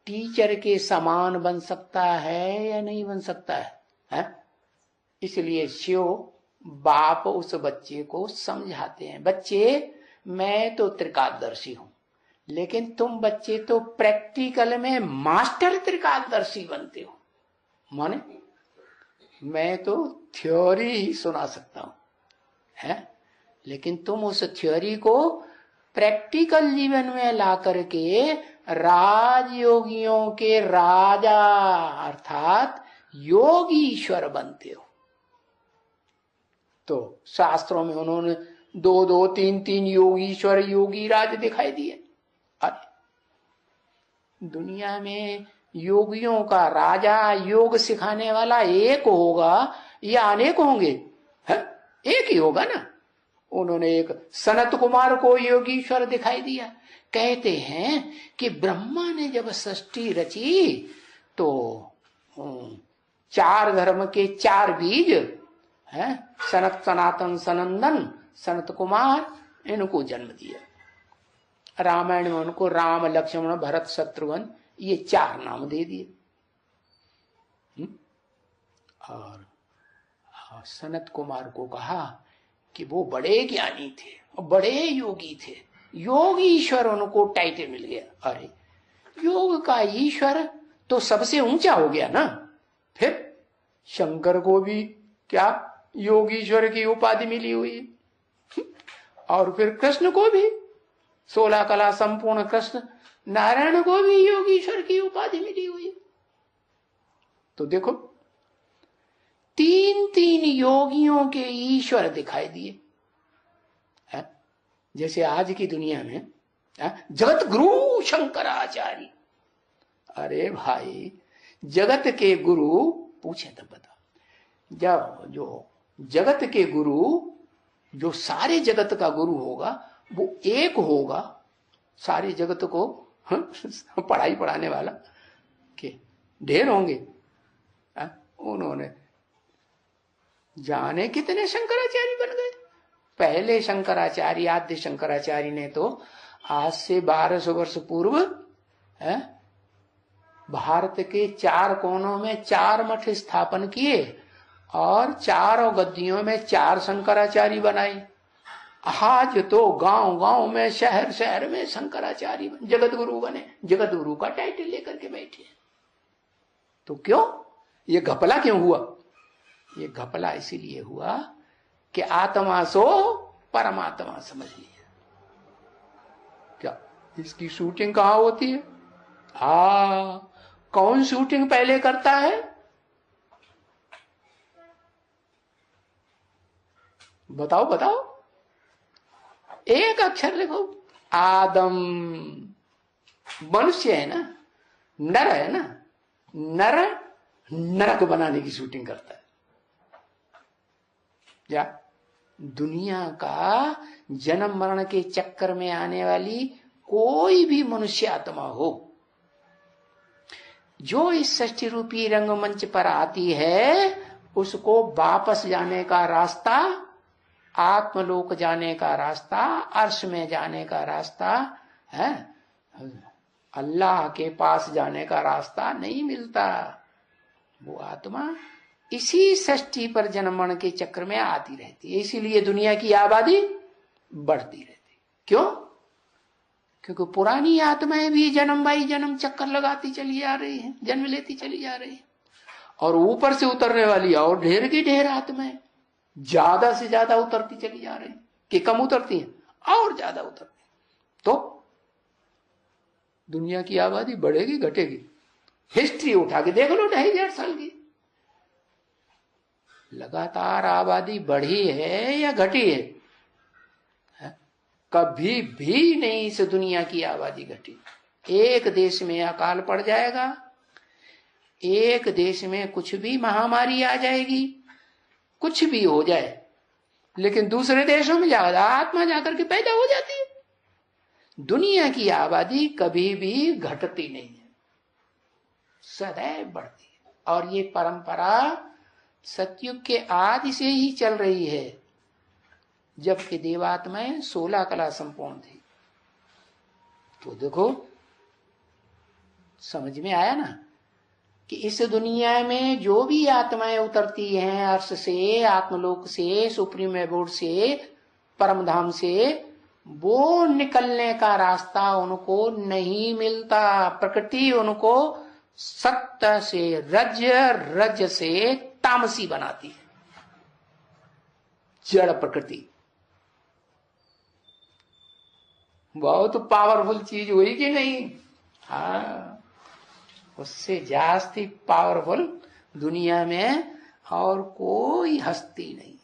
टीचर के समान बन सकता है या नहीं बन सकता है? इसलिए शिव बाप उस बच्चे को समझाते हैं, बच्चे मैं तो त्रिकालदर्शी हूं, लेकिन तुम बच्चे तो प्रैक्टिकल में मास्टर त्रिकालदर्शी बनते हो। माने मैं तो थ्योरी ही सुना सकता हूं है, लेकिन तुम उस थ्योरी को प्रैक्टिकल जीवन में ला करके राजयोगियों के राजा अर्थात योगीश्वर बनते हो। तो शास्त्रों में उन्होंने 2-2, 3-3 योगीश्वर योगी राज दिखाई दिए। दुनिया में योगियों का राजा, योग सिखाने वाला एक होगा या अनेक होंगे? है? एक ही होगा ना। उन्होंने एक सनत कुमार को योगीश्वर दिखाई दिया। कहते हैं कि ब्रह्मा ने जब सृष्टि रची तो 4 धर्म के 4 बीज है, सनत सनातन सनंदन सनत कुमार, इनको जन्म दिया। रामायण में उनको राम लक्ष्मण भरत शत्रुघ्न ये 4 नाम दे दिए। और सनत कुमार को कहा कि वो बड़े ज्ञानी थे और बड़े योगी थे, योगीश्वर उनको टाइटल मिल गया। अरे योग का ईश्वर तो सबसे ऊंचा हो गया ना। फिर शंकर को भी क्या योगीश्वर की उपाधि मिली हुई है, और फिर कृष्ण को भी 16 कला संपूर्ण कृष्ण नारायण को भी योगीश्वर की उपाधि मिली हुई है। तो देखो 3-3 योगियों के ईश्वर दिखाई दिए। जैसे आज की दुनिया में जगत गुरु शंकराचार्य। अरे भाई जगत के गुरु पूछे तब बता, जब जो जगत के गुरु जो सारे जगत का गुरु होगा वो एक होगा, सारे जगत को पढ़ाई पढ़ाने वाला के ढेर होंगे। उन्होंने जाने कितने शंकराचार्य बन गए। पहले शंकराचार्य, आद्य शंकराचार्य ने तो आज से 1200 वर्ष पूर्व भारत के 4 कोनों में 4 मठ स्थापन किए और 4 गद्दियों में 4 शंकराचार्य बनाए। आज तो गांव गांव में शहर शहर में शंकराचार्य जगत गुरु बने, जगत गुरु का टाइटल लेकर के बैठे। तो क्यों ये घपला क्यों हुआ? ये घपला इसीलिए हुआ कि आत्मा सो परमात्मा समझ लिया। क्या इसकी शूटिंग कहां होती है? कौन शूटिंग पहले करता है? बताओ बताओ, एक अक्षर लिखो। आदम मनुष्य है ना, नर है ना, नर नरक बनाने की शूटिंग करता है। या दुनिया का जन्म मरण के चक्कर में आने वाली कोई भी मनुष्य आत्मा हो जो इस सृष्टि रूपी रंगमंच पर आती है, उसको वापस जाने का रास्ता, आत्मलोक जाने का रास्ता, अर्श में जाने का रास्ता है, अल्लाह के पास जाने का रास्ता नहीं मिलता। वो आत्मा इसी सृष्टि पर जन्म मरण के चक्र में आती रहती है। इसीलिए दुनिया की आबादी बढ़ती रहती। क्यों? क्योंकि पुरानी आत्माएं भी जन्म बाई जन्म चक्कर लगाती चली जा रही हैं, जन्म लेती चली जा रही है, और ऊपर से उतरने वाली और ढेर की ढेर आत्माएं ज्यादा से ज्यादा उतरती चली जा रही हैं। कि कम उतरती हैं और ज्यादा उतरती हैं। तो दुनिया की आबादी बढ़ेगी घटेगी? हिस्ट्री उठा के देख लो 2500 साल की, लगातार आबादी बढ़ी है या घटी है? कभी भी नहीं इस दुनिया की आबादी घटी। एक देश में अकाल पड़ जाएगा, एक देश में कुछ भी महामारी आ जाएगी, कुछ भी हो जाए, लेकिन दूसरे देशों में ज्यादा आत्मा जाकर के पैदा हो जाती है। दुनिया की आबादी कभी भी घटती नहीं है, सदैव बढ़ती है। और ये परंपरा सतयुग के आदि से ही चल रही है, जबकि देवात्माएं 16 कला संपूर्ण थी। तो देखो, समझ में आया ना कि इस दुनिया में जो भी आत्माएं उतरती हैं अर्श से, आत्मलोक से, सुप्रीम एबोर्ड से, परम धाम से, वो निकलने का रास्ता उनको नहीं मिलता। प्रकृति उनको सत्य से रज, रज से तामसी बनाती है, जड़ प्रकृति। बहुत पावरफुल चीज हुई कि नहीं? हाँ, उससे जास्ती पावरफुल दुनिया में और कोई हस्ती नहीं।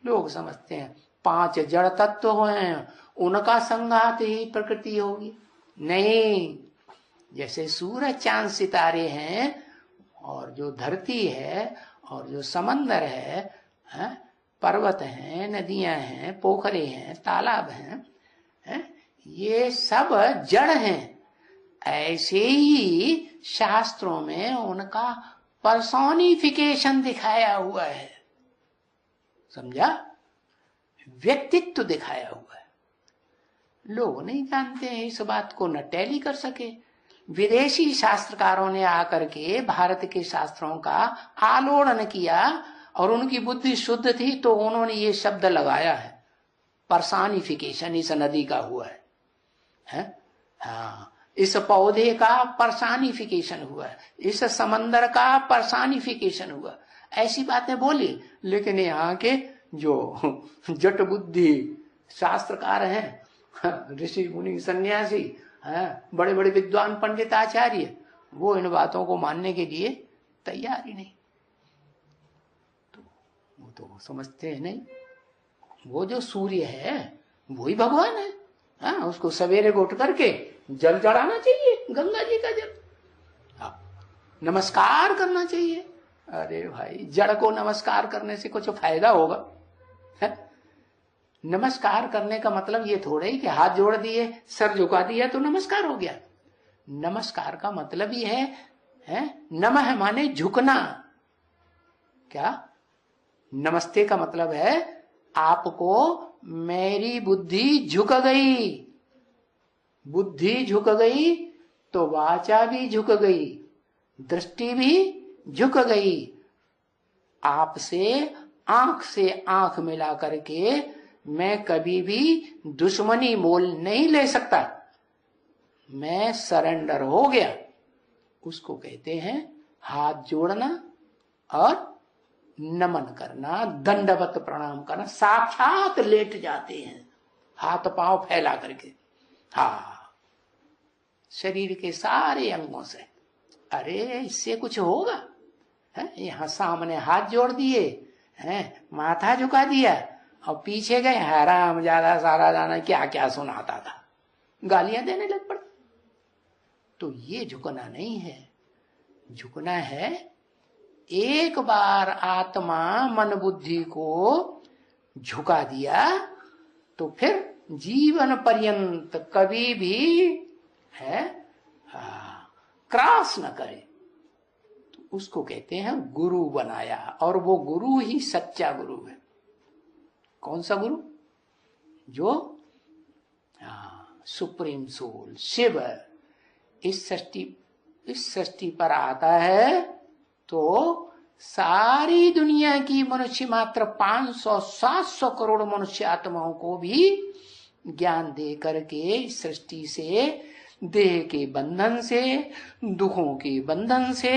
लोग समझते हैं 5 जड़ तत्व हैं, उनका संघात ही प्रकृति होगी। नहीं, जैसे सूरज चांद सितारे हैं, और जो धरती है, और जो समंदर है, पर्वत हैं, नदियां हैं, पोखरे हैं, तालाब हैं, ये सब जड़ हैं। ऐसे ही शास्त्रों में उनका पर्सोनिफिकेशन दिखाया हुआ है, समझा? व्यक्तित्व दिखाया हुआ है। लोग नहीं जानते हैं, इस बात को न टैली कर सके। विदेशी शास्त्रकारों ने आकर के भारत के शास्त्रों का आलोड़न किया, और उनकी बुद्धि शुद्ध थी तो उन्होंने ये शब्द लगाया है, पर्सोनिफिकेशन इस नदी का हुआ है, हाँ, इस पौधे का पर्सोनिफिकेशन हुआ है, इस समंदर का पर्सोनिफिकेशन हुआ। ऐसी बातें बोली, लेकिन यहाँ के जो जट बुद्धि शास्त्रकार हैं, ऋषि मुनि सन्यासी हैं, बड़े बड़े विद्वान पंडित आचार्य, वो इन बातों को मानने के लिए तैयार ही नहीं। तो वो तो समझते हैं नहीं, वो जो सूर्य है वही भगवान है। हाँ, उसको सवेरे को उठ करके जल चढ़ाना चाहिए, गंगा जी का जल, नमस्कार करना चाहिए। अरे भाई, जड़ को नमस्कार करने से कुछ फायदा होगा? नमस्कार करने का मतलब ये थोड़ा ही कि हाथ जोड़ दिए, सर झुका दिया तो नमस्कार हो गया। नमस्कार का मतलब ये है नमः माने झुकना। क्या? नमस्ते का मतलब है आपको मेरी बुद्धि झुक गई, बुद्धि झुक गई तो वाचा भी झुक गई, दृष्टि भी झुक गई। आपसे आंख मिला करके मैं कभी भी दुश्मनी मोल नहीं ले सकता, मैं सरेंडर हो गया। उसको कहते हैं हाथ जोड़ना और नमन करना, दंडवत प्रणाम करना। साक्षात लेट जाते हैं हाथ पांव फैला करके, हाँ, शरीर के सारे अंगों से। अरे इससे कुछ होगा? यहां सामने हाथ जोड़ दिए हैं, माथा झुका दिया और पीछे गए, हराम ज्यादा सारा जाना क्या क्या सुनाता था, गालियां देने लग पड़े। तो ये झुकना नहीं है, झुकना है एक बार आत्मा मन बुद्धि को झुका दिया तो फिर जीवन पर्यंत कभी भी क्रॉस न करे। तो उसको कहते हैं गुरु बनाया, और वो गुरु ही सच्चा गुरु है। कौन सा गुरु? जो सुप्रीम सोल शिव इस सृष्टि पर आता है तो सारी दुनिया की मनुष्य मात्र 500-700 करोड़ मनुष्य आत्माओं को भी ज्ञान दे करके सृष्टि से, देह के बंधन से, दुखों के बंधन से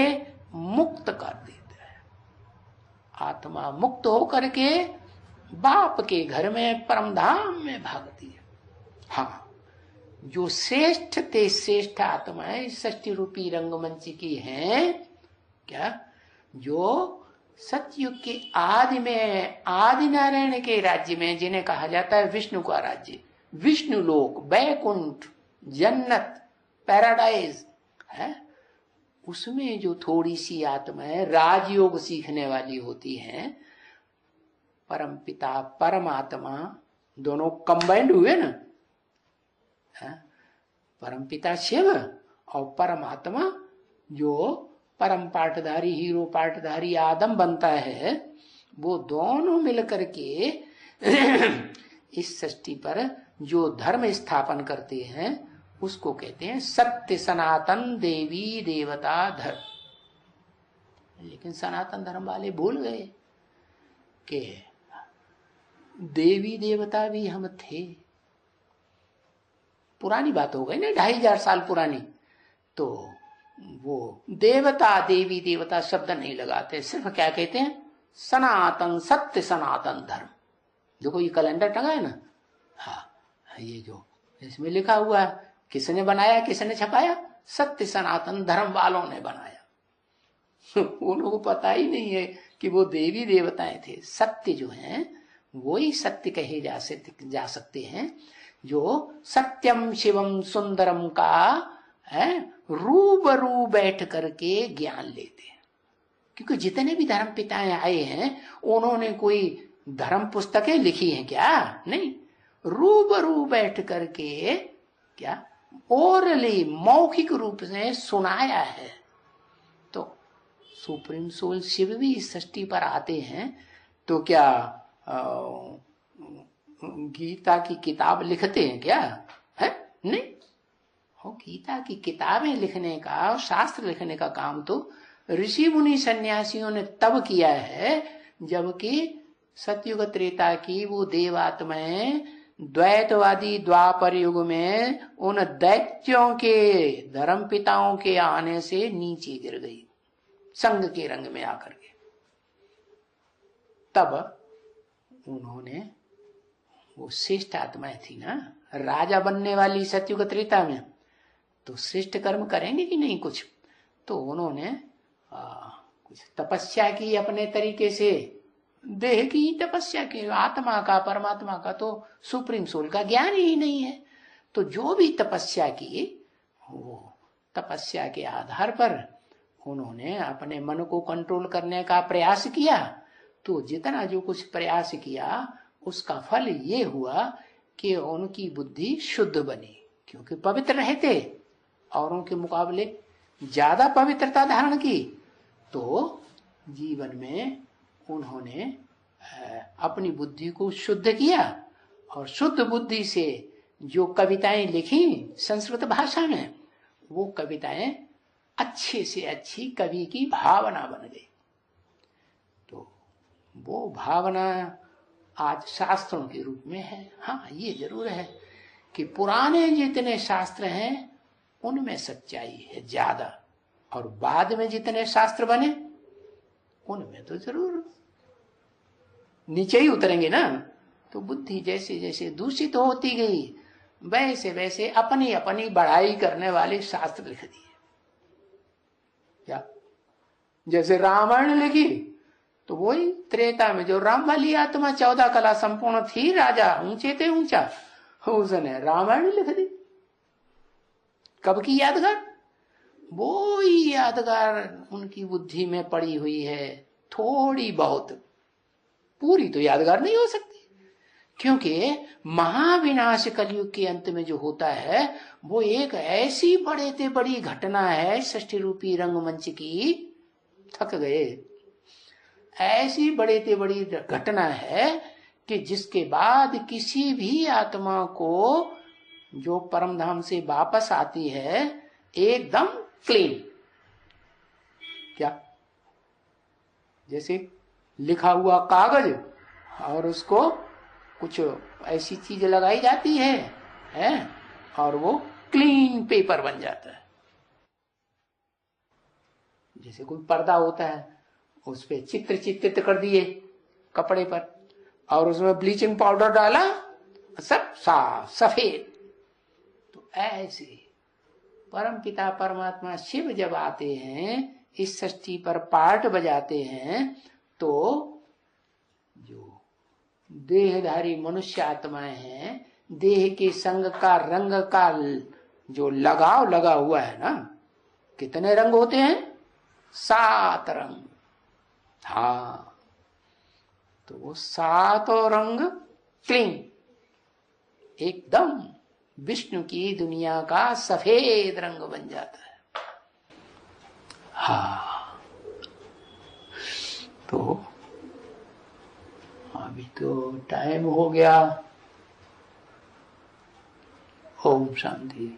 मुक्त कर देता है। आत्मा मुक्त होकर के बाप के घर में परम धाम में भागती है। हाँ, जो श्रेष्ठ ते श्रेष्ठ आत्माएं सृष्टि रूपी रंगमंच की हैं, क्या, जो सतयुग के आदि में, आदि नारायण के राज्य में, जिन्हें कहा जाता है विष्णु का राज्य, विष्णु लोक, बैकुंठ, जन्नत, पैराडाइज है, उसमें जो थोड़ी सी आत्माएं राजयोग सीखने वाली होती हैं, परम पिता परमात्मा दोनों कंबाइंड हुए ना, परम पिता शिव और परमात्मा जो परम पाठधारी, हीरो पाठधारी आदम बनता है, वो दोनों मिलकर के इस सृष्टि पर जो धर्म स्थापन करते हैं उसको कहते हैं सत्य सनातन देवी देवता धर्म। लेकिन सनातन धर्म वाले भूल गए कि देवी देवता भी हम थे। पुरानी बात हो गई ना, 2500 साल पुरानी, तो वो देवता देवी देवता शब्द नहीं लगाते, सिर्फ क्या कहते हैं, सनातन, सत्य सनातन धर्म। देखो ये कैलेंडर टंगा है ना, हाँ, ये जो इसमें लिखा हुआ है, किसने बनाया, किसने छपाया, सत्य सनातन धर्म वालों ने बनाया। उनको को पता ही नहीं है कि वो देवी देवताएं थे। सत्य जो हैं वही सत्य कहे जा सकते हैं जो सत्यम शिवम सुंदरम का है रूबरू बैठ करके ज्ञान लेते हैं। क्योंकि जितने भी धर्म पिताएं आए हैं उन्होंने कोई धर्म पुस्तकें लिखी हैं क्या? नहीं, रूबरू बैठ करके क्या ओरली मौखिक रूप से सुनाया है। तो सुप्रीम सोल शिव भी इस सृष्टि पर आते हैं तो क्या गीता की किताब लिखते हैं क्या? है नहीं, वो गीता की किताबें लिखने का और शास्त्र लिखने का काम तो ऋषि मुनि सन्यासियों ने तब किया है जबकि सतयुग त्रेता की वो देवात्माएं द्वैतवादी द्वापर युग में उन दैत्यों के धर्म पिताओं के आने से नीचे गिर गई संग के रंग में आकर के। तब उन्होंने, वो श्रेष्ठ आत्माएं थी ना राजा बनने वाली सतयुग त्रेता में, तो श्रेष्ठ कर्म करेंगे कि नहीं कुछ, तो उन्होंने कुछ तपस्या की अपने तरीके से, देह की तपस्या की, आत्मा का परमात्मा का तो सुप्रीम सोल का ज्ञान ही नहीं है। तो जो भी तपस्या की वो तपस्या के आधार पर उन्होंने अपने मन को कंट्रोल करने का प्रयास किया। तो जितना जो कुछ प्रयास किया उसका फल ये हुआ कि उनकी बुद्धि शुद्ध बनी, क्योंकि पवित्र रहते औरों के मुकाबले ज्यादा पवित्रता धारण की। तो जीवन में उन्होंने अपनी बुद्धि को शुद्ध किया और शुद्ध बुद्धि से जो कविताएं लिखी संस्कृत भाषा में, वो कविताएं अच्छे से अच्छी कवि की भावना बन गई। तो वो भावना आज शास्त्रों के रूप में है। हाँ, ये जरूर है कि पुराने जितने शास्त्र हैं उनमें सच्चाई है ज्यादा, और बाद में जितने शास्त्र बने उनमें तो जरूर नीचे ही उतरेंगे ना। तो बुद्धि जैसे जैसे दूषित होती गई वैसे वैसे अपनी अपनी बढ़ाई करने वाले शास्त्र लिख दिए। क्या जैसे रामायण लिखी तो वही त्रेता में जो राम वाली आत्मा 14 कला संपूर्ण थी, राजा ऊंचे थे ऊंचा, उसने रामायण लिख दी। कब की यादगार? वो ही यादगार उनकी बुद्धि में पड़ी हुई है, थोड़ी बहुत, पूरी तो यादगार नहीं हो सकती, क्योंकि महाविनाश कलयुग के अंत में जो होता है वो एक ऐसी बड़े से बड़ी घटना है सृष्टि रूपी रंगमंच की, थक गए, ऐसी बड़े से बड़ी घटना है कि जिसके बाद किसी भी आत्मा को जो परम धाम से वापस आती है एकदम क्लीन। क्या जैसे लिखा हुआ कागज और उसको कुछ ऐसी चीज लगाई जाती है और वो क्लीन पेपर बन जाता है। जैसे कोई पर्दा होता है, उस पे चित्र चित्रित कर दिए कपड़े पर और उसमें ब्लीचिंग पाउडर डाला, सब साफ सफेद। तो ऐसे परम पिता परमात्मा शिव जब आते हैं, इस सृष्टि पर पार्ट बजाते हैं, तो जो देहधारी मनुष्य आत्माएं हैं, देह के संग का रंग का जो लगाव लगा हुआ है ना, कितने रंग होते हैं? 7 रंग। हाँ, तो वो 7 रंग क्लीन, एकदम विष्णु की दुनिया का सफेद रंग बन जाता है। हाँ, तो अभी तो टाइम हो गया। ओम शांति।